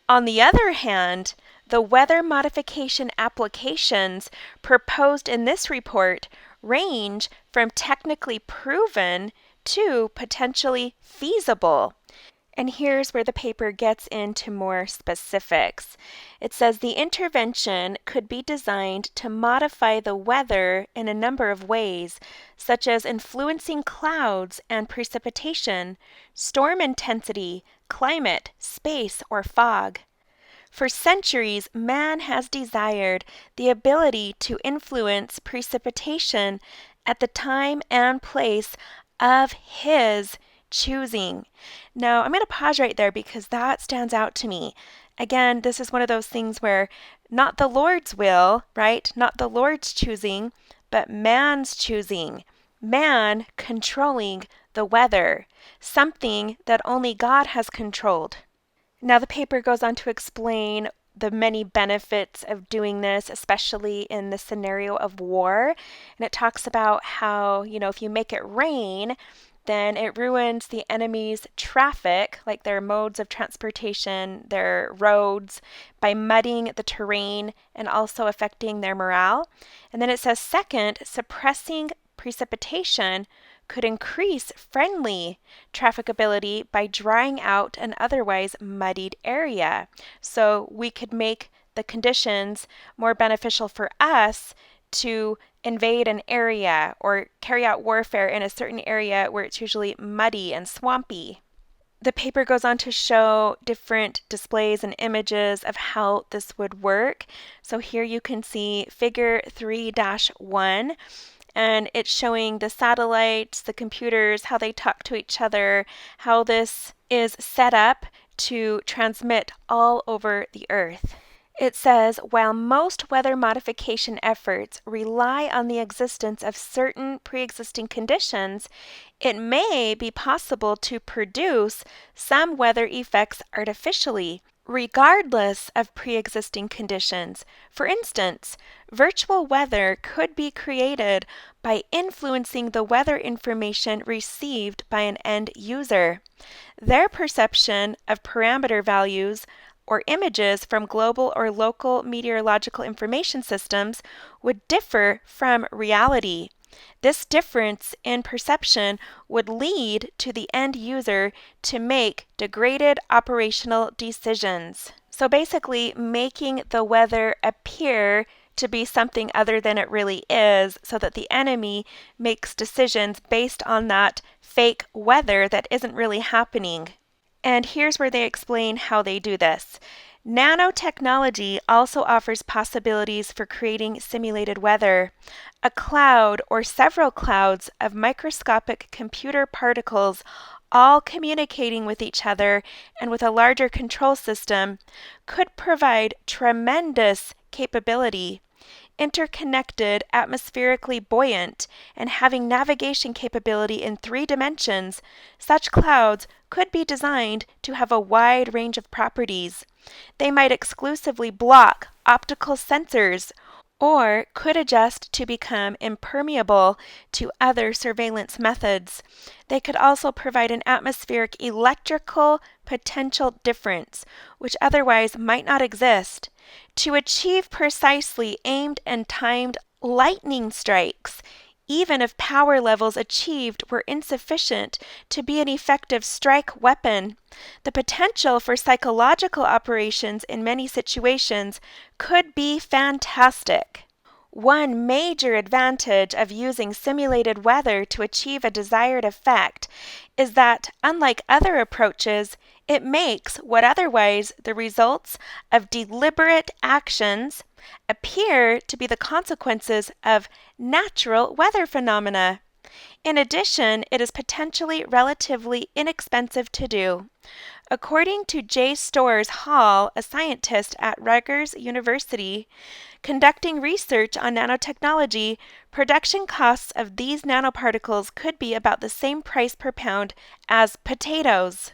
On the other hand, the weather modification applications proposed in this report range from technically proven to potentially feasible. And here's where the paper gets into more specifics. It says the intervention could be designed to modify the weather in a number of ways, such as influencing clouds and precipitation, storm intensity, climate, space, or fog. For centuries, man has desired the ability to influence precipitation at the time and place of his choosing. Now, I'm going to pause right there because that stands out to me. Again, this is one of those things where not the Lord's will, right? Not the Lord's choosing, but man's choosing. Man controlling the weather, something that only God has controlled. Now, the paper goes on to explain the many benefits of doing this, especially in the scenario of war. And it talks about how, if you make it rain, then it ruins the enemy's traffic, like their modes of transportation, their roads, by muddying the terrain and also affecting their morale. And then it says, second, suppressing precipitation could increase friendly trafficability by drying out an otherwise muddied area. So we could make the conditions more beneficial for us to invade an area or carry out warfare in a certain area where it's usually muddy and swampy. The paper goes on to show different displays and images of how this would work. So here you can see figure 3-1. And it's showing the satellites, the computers, how they talk to each other, how this is set up to transmit all over the Earth. It says, while most weather modification efforts rely on the existence of certain pre-existing conditions, it may be possible to produce some weather effects artificially, regardless of pre-existing conditions. For instance, virtual weather could be created by influencing the weather information received by an end user. Their perception of parameter values or images from global or local meteorological information systems would differ from reality. This difference in perception would lead to the end user to make degraded operational decisions. So basically, making the weather appear to be something other than it really is, so that the enemy makes decisions based on that fake weather that isn't really happening. And here's where they explain how they do this. Nanotechnology also offers possibilities for creating simulated weather. A cloud or several clouds of microscopic computer particles, all communicating with each other and with a larger control system, could provide tremendous capability. Interconnected, atmospherically buoyant, and having navigation capability in 3 dimensions, such clouds could be designed to have a wide range of properties. They might exclusively block optical sensors or could adjust to become impermeable to other surveillance methods. They could also provide an atmospheric electrical potential difference, which otherwise might not exist, to achieve precisely aimed and timed lightning strikes, even if power levels achieved were insufficient to be an effective strike weapon. The potential for psychological operations in many situations could be fantastic. One major advantage of using simulated weather to achieve a desired effect is that, unlike other approaches, it makes what otherwise the results of deliberate actions appear to be the consequences of natural weather phenomena. In addition, it is potentially relatively inexpensive to do. According to J. Storrs Hall, a scientist at Rutgers University, conducting research on nanotechnology, production costs of these nanoparticles could be about the same price per pound as potatoes.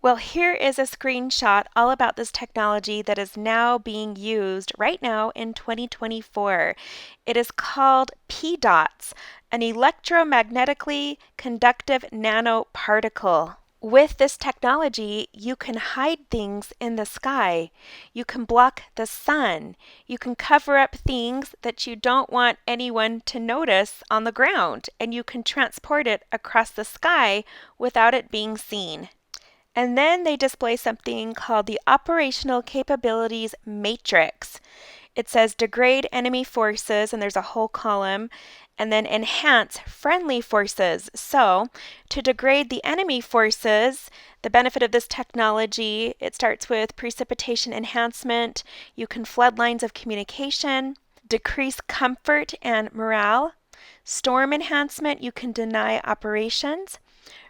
Well, here is a screenshot all about this technology that is now being used right now in 2024. It is called PDOTS, an electromagnetically conductive nanoparticle. With this technology, you can hide things in the sky. You can block the sun. You can cover up things that you don't want anyone to notice on the ground, and you can transport it across the sky without it being seen. And then they display something called the Operational Capabilities Matrix. It says degrade enemy forces, and there's a whole column, and then enhance friendly forces. So, to degrade the enemy forces, the benefit of this technology, it starts with precipitation enhancement. You can flood lines of communication, decrease comfort and morale. Storm enhancement, you can deny operations.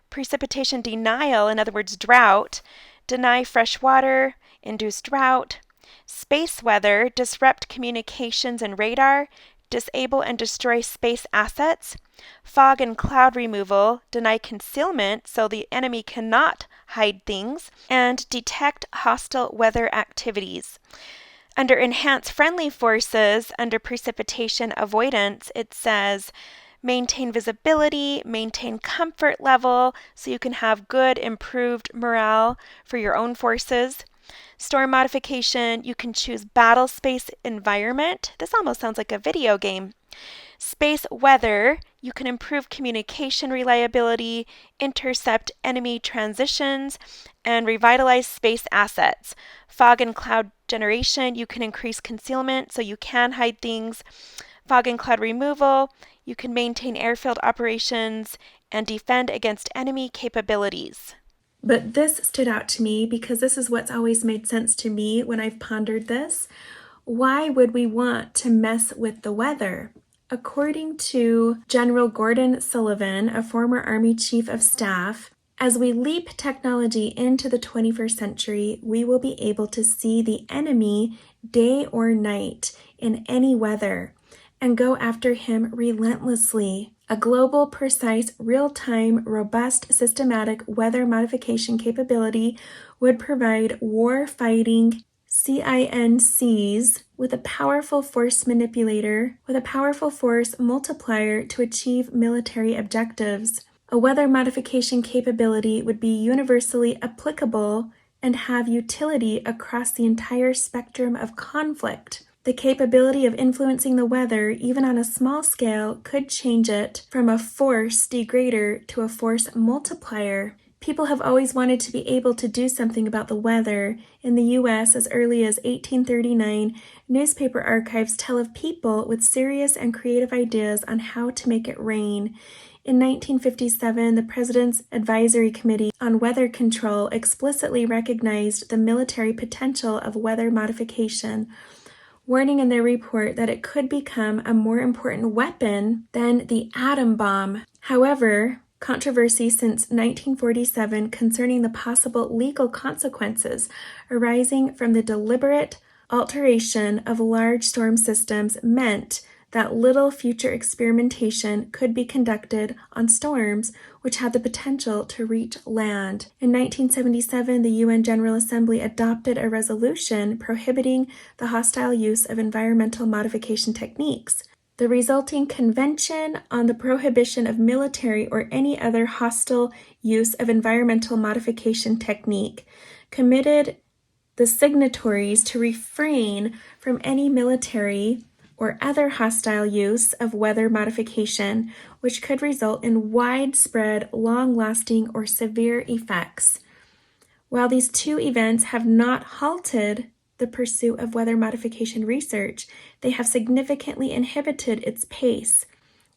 Precipitation denial, in other words, drought, deny fresh water, induce drought. Space weather, disrupt communications and radar, disable and destroy space assets. Fog and cloud removal, deny concealment so the enemy cannot hide things, and detect hostile weather activities. Under enhance friendly forces, under precipitation avoidance, it says maintain visibility, maintain comfort level so you can have good, improved morale for your own forces. Storm modification, you can choose battle space environment. This almost sounds like a video game. Space weather, you can improve communication reliability, intercept enemy transitions, and revitalize space assets. Fog and cloud generation, you can increase concealment so you can hide things. Fog and cloud removal, you can maintain airfield operations and defend against enemy capabilities. But this stood out to me because this is what's always made sense to me when I've pondered this. Why would we want to mess with the weather? According to General Gordon Sullivan, a former Army Chief of Staff, as we leap technology into the 21st century, we will be able to see the enemy day or night in any weather and go after him relentlessly. A global, precise, real-time, robust, systematic weather modification capability would provide war-fighting CINCs with a powerful force manipulator, with a powerful force multiplier to achieve military objectives. A weather modification capability would be universally applicable and have utility across the entire spectrum of conflict. The capability of influencing the weather, even on a small scale, could change it from a force degrader to a force multiplier. People have always wanted to be able to do something about the weather. In the U.S., as early as 1839, newspaper archives tell of people with serious and creative ideas on how to make it rain. In 1957, the President's Advisory Committee on Weather Control explicitly recognized the military potential of weather modification, warning in their report that it could become a more important weapon than the atom bomb. However, controversy since 1947 concerning the possible legal consequences arising from the deliberate alteration of large storm systems meant that little future experimentation could be conducted on storms which had the potential to reach land. In 1977, the UN General Assembly adopted a resolution prohibiting the hostile use of environmental modification techniques. The resulting Convention on the Prohibition of Military or Any Other Hostile Use of Environmental Modification Technique committed the signatories to refrain from any military or other hostile use of weather modification, which could result in widespread, long-lasting, or severe effects. While these two events have not halted the pursuit of weather modification research, they have significantly inhibited its pace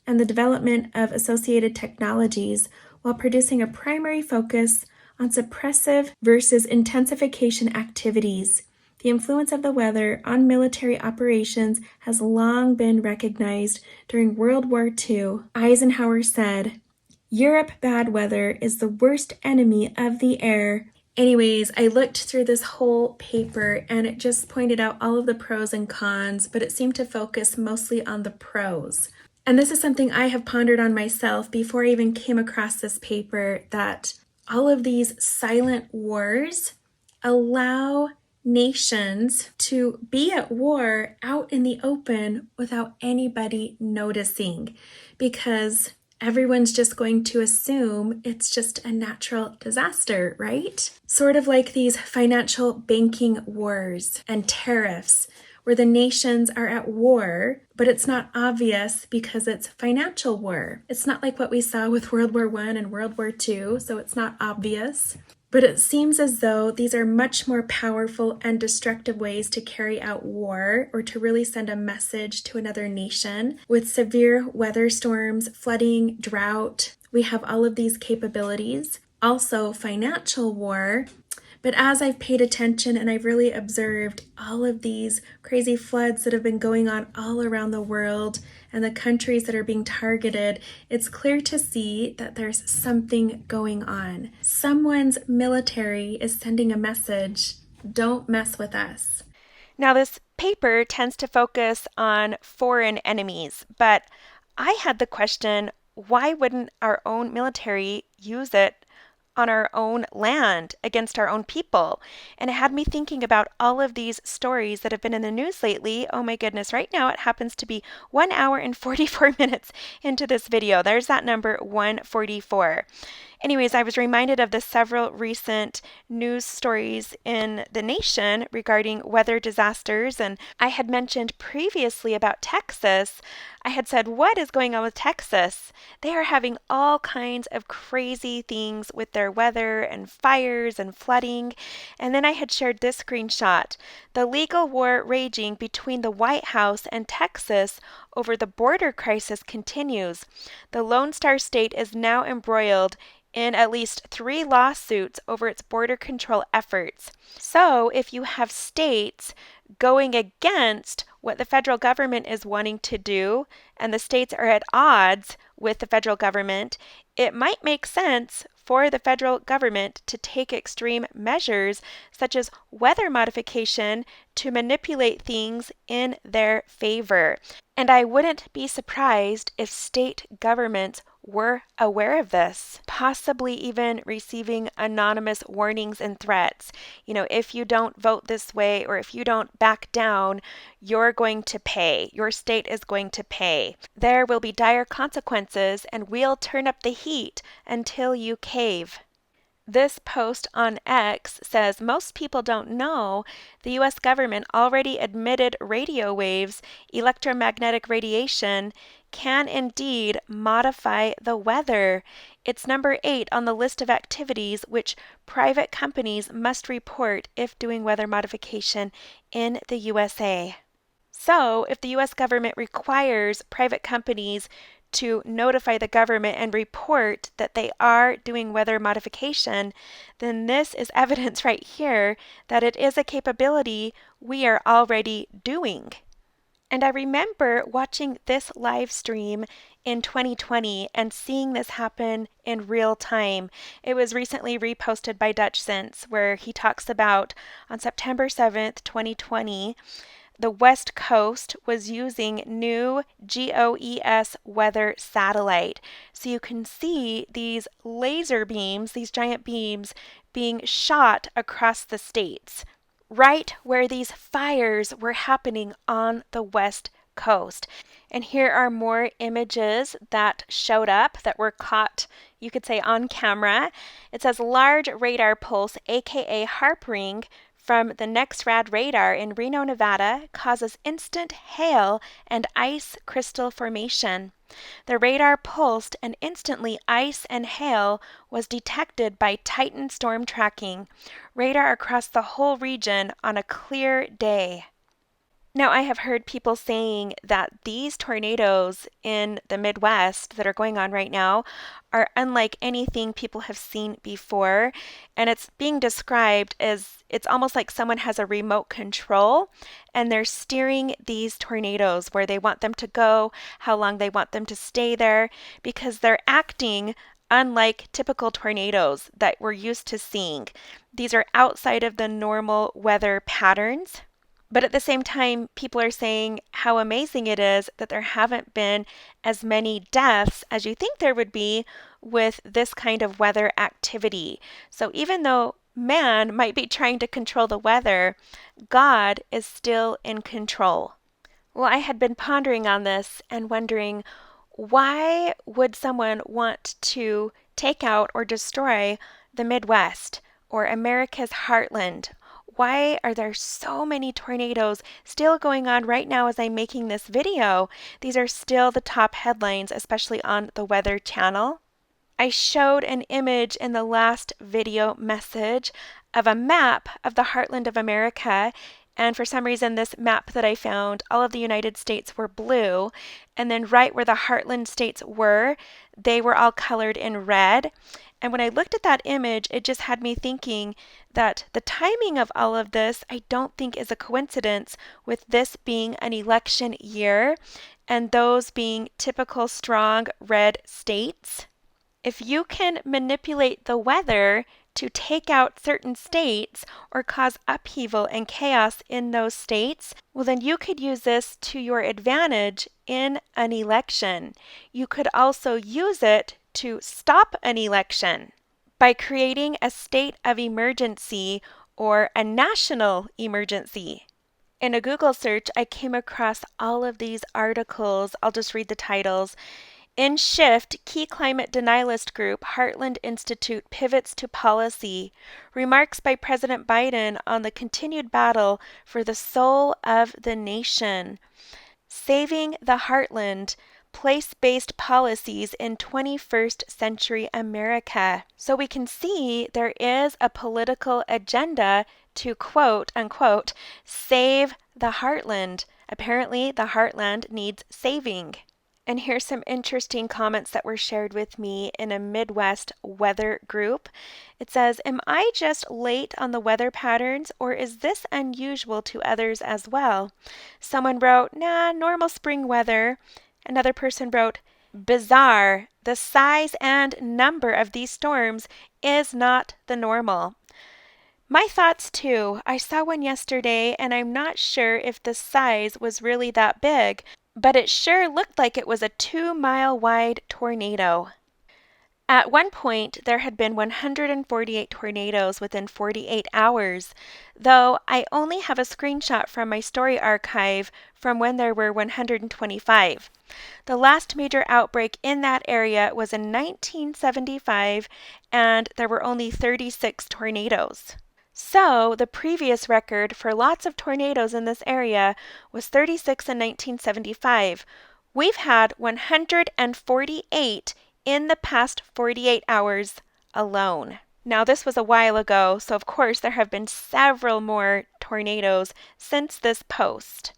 and the development of associated technologies while producing a primary focus on suppressive versus intensification activities. The influence of the weather on military operations has long been recognized. During World War II, Eisenhower said, "Europe bad weather is the worst enemy of the air." Anyways, I looked through this whole paper and it just pointed out all of the pros and cons, but it seemed to focus mostly on the pros. And this is something I have pondered on myself before I even came across this paper, that all of these silent wars allow nations to be at war out in the open without anybody noticing, because everyone's just going to assume it's just a natural disaster, right? Sort of like these financial banking wars and tariffs, where the nations are at war, but it's not obvious because it's financial war. It's not like what we saw with World War I and World War II, so it's not obvious. But it seems as though these are much more powerful and destructive ways to carry out war or to really send a message to another nation. With severe weather storms, flooding, drought, we have all of these capabilities. Also, financial war. But as I've paid attention and I've really observed all of these crazy floods that have been going on all around the world and the countries that are being targeted, it's clear to see that there's something going on. Someone's military is sending a message, don't mess with us. Now, this paper tends to focus on foreign enemies, but I had the question, why wouldn't our own military use it on our own land against our own people? And it had me thinking about all of these stories that have been in the news lately. Oh my goodness, right now it happens to be 1 hour and 44 minutes into this video. There's that number 144. Anyways, I was reminded of the several recent news stories in the nation regarding weather disasters, and I had mentioned previously about Texas. I had said, what is going on with Texas? They are having all kinds of crazy things with their weather and fires and flooding. And then I had shared this screenshot. The legal war raging between the White House and Texas over the border crisis continues. The Lone Star State is now embroiled in at least 3 lawsuits over its border control efforts. So if you have states going against what the federal government is wanting to do, and the states are at odds with the federal government, it might make sense for the federal government to take extreme measures such as weather modification to manipulate things in their favor. And I wouldn't be surprised if state governments were aware of this, possibly even receiving anonymous warnings and threats. If you don't vote this way or if you don't back down, you're going to pay. Your state is going to pay. There will be dire consequences, and we'll turn up the heat until you cave. This post on X says most people don't know the US government already admitted radio waves, electromagnetic radiation, can indeed modify the weather. It's number 8 on the list of activities which private companies must report if doing weather modification in the USA. So, if the US government requires private companies to notify the government and report that they are doing weather modification, then this is evidence right here that it is a capability we are already doing. And I remember watching this live stream in 2020 and seeing this happen in real time. It was recently reposted by Dutch Sense, where he talks about on September 7th, 2020, the West Coast was using new GOES weather satellite. So you can see these laser beams, these giant beams, being shot across the states, right where these fires were happening on the West Coast. And here are more images that showed up that were caught, you could say, on camera. It says large radar pulse, aka HARP ring, from the NexRad radar in Reno, Nevada, causes instant hail and ice crystal formation. The radar pulsed, and instantly ice and hail was detected by Titan storm tracking radar across the whole region on a clear day. Now, I have heard people saying that these tornadoes in the Midwest that are going on right now are unlike anything people have seen before. And it's being described as it's almost like someone has a remote control and they're steering these tornadoes where they want them to go, how long they want them to stay there, because they're acting unlike typical tornadoes that we're used to seeing. These are outside of the normal weather patterns. But at the same time, people are saying how amazing it is that there haven't been as many deaths as you think there would be with this kind of weather activity. So even though man might be trying to control the weather, God is still in control. Well, I had been pondering on this and wondering, why would someone want to take out or destroy the Midwest or America's heartland? Why are there so many tornadoes still going on right now as I'm making this video? These are still the top headlines, especially on the Weather Channel. I showed an image in the last video message of a map of the heartland of America. And for some reason, this map that I found, all of the United States were blue. And then right where the heartland states were, they were all colored in red. And when I looked at that image, it just had me thinking that the timing of all of this, I don't think is a coincidence with this being an election year and those being typical strong red states. If you can manipulate the weather to take out certain states or cause upheaval and chaos in those states, well, then you could use this to your advantage in an election. You could also use it to stop an election by creating a state of emergency or a national emergency. In a Google search, I came across all of these articles. I'll just read the titles. In Shift, Key Climate Denialist Group, Heartland Institute pivots to policy. Remarks by President Biden on the continued battle for the soul of the nation. Saving the Heartland, place-based policies in 21st century America. So we can see there is a political agenda to quote unquote save the heartland. Apparently the heartland needs saving. And here's some interesting comments that were shared with me in a Midwest weather group. It says, am I just late on the weather patterns, or is this unusual to others as well? Someone wrote, nah, normal spring weather. Another person wrote, bizarre. The size and number of these storms is not the normal. My thoughts too. I saw one yesterday and I'm not sure if the size was really that big, but it sure looked like it was a 2-mile wide tornado. At one point, there had been 148 tornadoes within 48 hours, though I only have a screenshot from my story archive from when there were 125. The last major outbreak in that area was in 1975, and there were only 36 tornadoes. So, the previous record for lots of tornadoes in this area was 36 in 1975. We've had 148 in the past 48 hours alone. Now, this was a while ago, so of course there have been several more tornadoes since this post.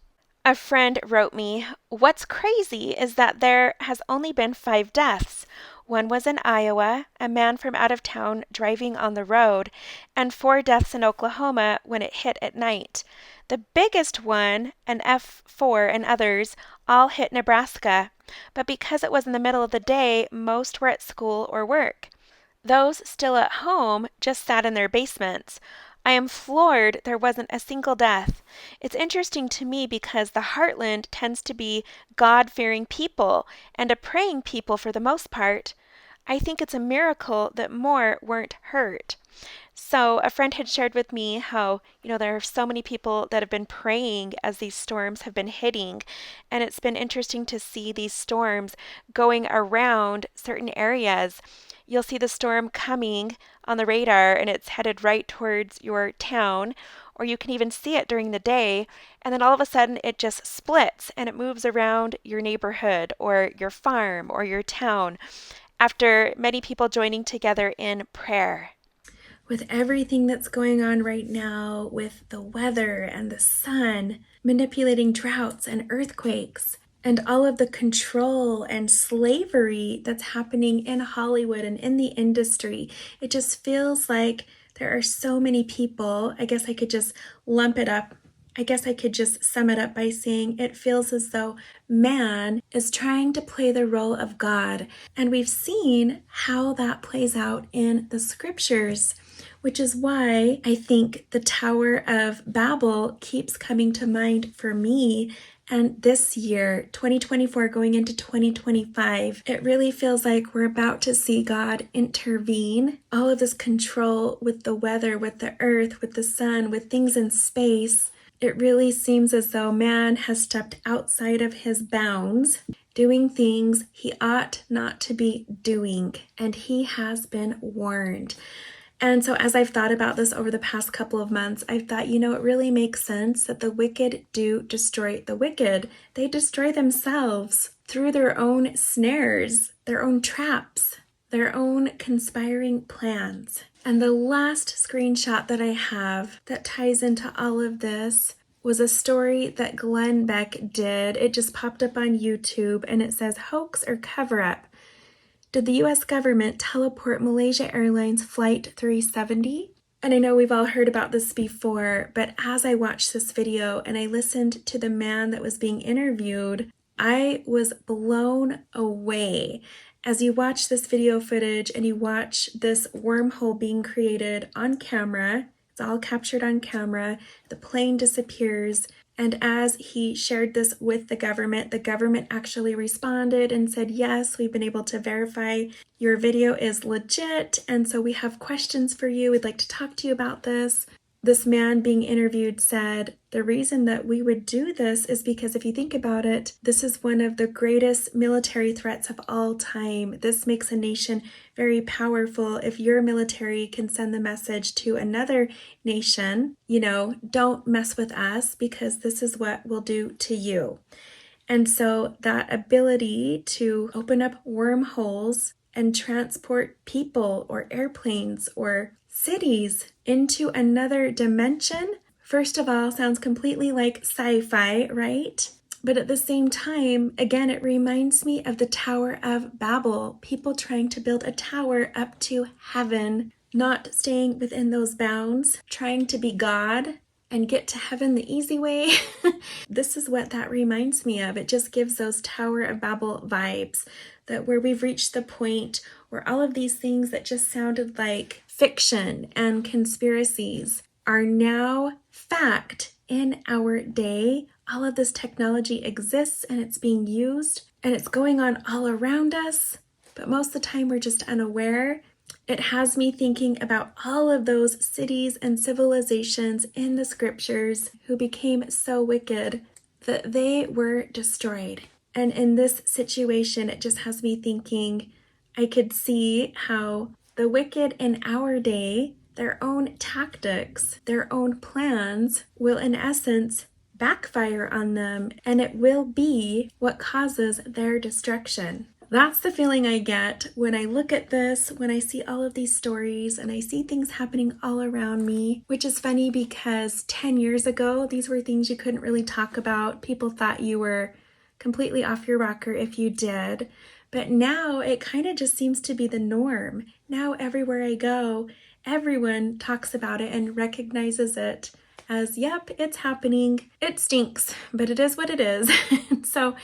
A friend wrote me, "What's crazy is that there has only been 5 deaths. One was in Iowa, a man from out of town driving on the road, and 4 deaths in Oklahoma when it hit at night. The biggest one, an F4 and others, all hit Nebraska, but because it was in the middle of the day, most were at school or work. Those still at home just sat in their basements. I am floored there wasn't a single death. It's interesting to me because the Heartland tends to be God-fearing people and a praying people for the most part. I think it's a miracle that more weren't hurt." So a friend had shared with me how, there are so many people that have been praying as these storms have been hitting, and it's been interesting to see these storms going around certain areas. You'll see the storm coming on the radar and it's headed right towards your town, or you can even see it during the day, and then all of a sudden it just splits and it moves around your neighborhood or your farm or your town after many people joining together in prayer. With everything that's going on right now with the weather and the sun, manipulating droughts and earthquakes, and all of the control and slavery that's happening in Hollywood and in the industry, it just feels like there are so many people. I guess I could just lump it up. I guess I could just sum it up by saying it feels as though man is trying to play the role of God. And we've seen how that plays out in the scriptures, which is why I think the Tower of Babel keeps coming to mind for me. And this year, 2024 going into 2025, it really feels like we're about to see God intervene. All of this control with the weather, with the earth, with the sun, with things in space. It really seems as though man has stepped outside of his bounds, doing things he ought not to be doing, and he has been warned. And so as I've thought about this over the past couple of months, I've thought, it really makes sense that the wicked do destroy the wicked. They destroy themselves through their own snares, their own traps, their own conspiring plans. And the last screenshot that I have that ties into all of this was a story that Glenn Beck did. It just popped up on YouTube and it says, "Hoax or cover-up? Did the U.S. government teleport Malaysia Airlines Flight 370? And I know we've all heard about this before, but as I watched this video and I listened to the man that was being interviewed, I was blown away. As you watch this video footage and you watch this wormhole being created on camera, it's all captured on camera, the plane disappears, and as he shared this with the government actually responded and said, "Yes, we've been able to verify your video is legit, and so we have questions for you. We'd like to talk to you about this." This man being interviewed said, "The reason that we would do this is because if you think about it, this is one of the greatest military threats of all time. This makes a nation very powerful. If your military can send the message to another nation, don't mess with us because this is what we'll do to you." And so that ability to open up wormholes and transport people or airplanes or cities into another dimension, first of all, sounds completely like sci-fi, right? But at the same time, again, it reminds me of the Tower of Babel, people trying to build a tower up to heaven, not staying within those bounds, trying to be God and get to heaven the easy way. This is what that reminds me of. It just gives those Tower of Babel vibes, that where we've reached the point where all of these things that just sounded like fiction and conspiracies are now fact in our day. All of this technology exists and it's being used and it's going on all around us. but most of the time we're just unaware. It has me thinking about all of those cities and civilizations in the scriptures who became so wicked that they were destroyed. And in this situation, it just has me thinking, I could see how the wicked in our day, their own tactics, their own plans will in essence backfire on them, and it will be what causes their destruction. That's the feeling I get when I look at this, when I see all of these stories and I see things happening all around me, which is funny because 10 years ago, these were things you couldn't really talk about. People thought you were completely off your rocker if you did. But now it kind of just seems to be the norm. Now everywhere I go, everyone talks about it and recognizes it as, yep, it's happening. It stinks, but it is what it is. So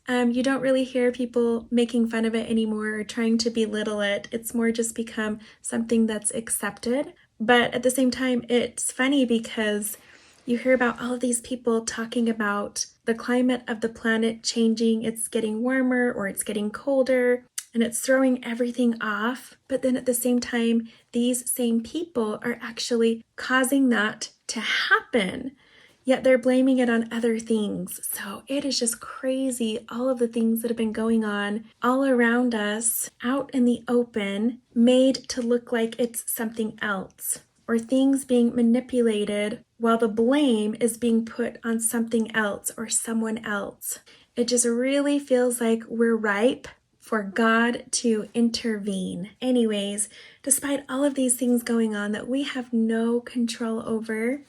you don't really hear people making fun of it anymore or trying to belittle it. It's more just become something that's accepted. But at the same time, it's funny because you hear about all of these people talking about the climate of the planet changing. It's getting warmer or it's getting colder and it's throwing everything off. But then at the same time, these same people are actually causing that to happen. Yet they're blaming it on other things. So it is just crazy, all of the things that have been going on all around us, out in the open, made to look like it's something else, or things being manipulated while the blame is being put on something else or someone else. It just really feels like we're ripe for God to intervene. Anyways, despite all of these things going on that we have no control over,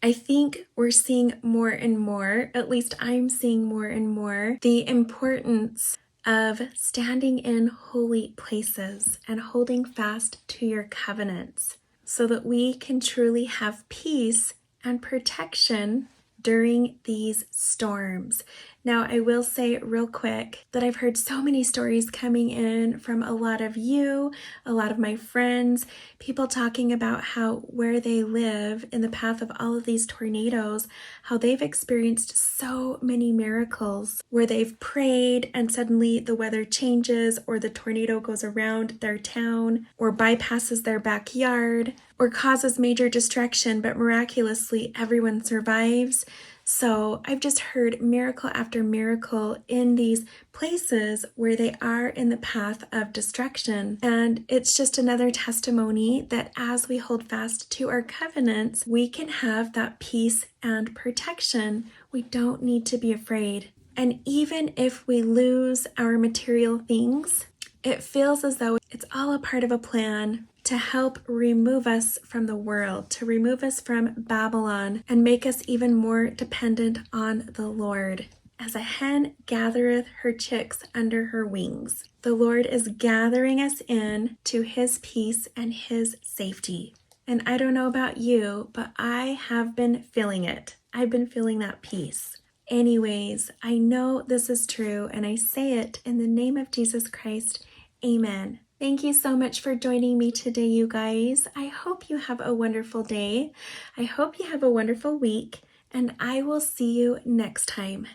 I think we're seeing more and more, at least I'm seeing more and more, the importance of standing in holy places and holding fast to your covenants so that we can truly have peace and protection during these storms. Now, I will say real quick that I've heard so many stories coming in from a lot of you, a lot of my friends, people talking about how where they live in the path of all of these tornadoes, how they've experienced so many miracles where they've prayed and suddenly the weather changes or the tornado goes around their town or bypasses their backyard or causes major destruction, but miraculously everyone survives. So I've just heard miracle after miracle in these places where they are in the path of destruction. And it's just another testimony that as we hold fast to our covenants, we can have that peace and protection. We don't need to be afraid. And even if we lose our material things, it feels as though it's all a part of a plan to help remove us from the world, to remove us from Babylon, and make us even more dependent on the Lord. As a hen gathereth her chicks under her wings, the Lord is gathering us in to his peace and his safety. And I don't know about you, but I have been feeling it. I've been feeling that peace. Anyways, I know this is true, and I say it in the name of Jesus Christ. Amen. Thank you so much for joining me today, you guys. I hope you have a wonderful day. I hope you have a wonderful week, and I will see you next time.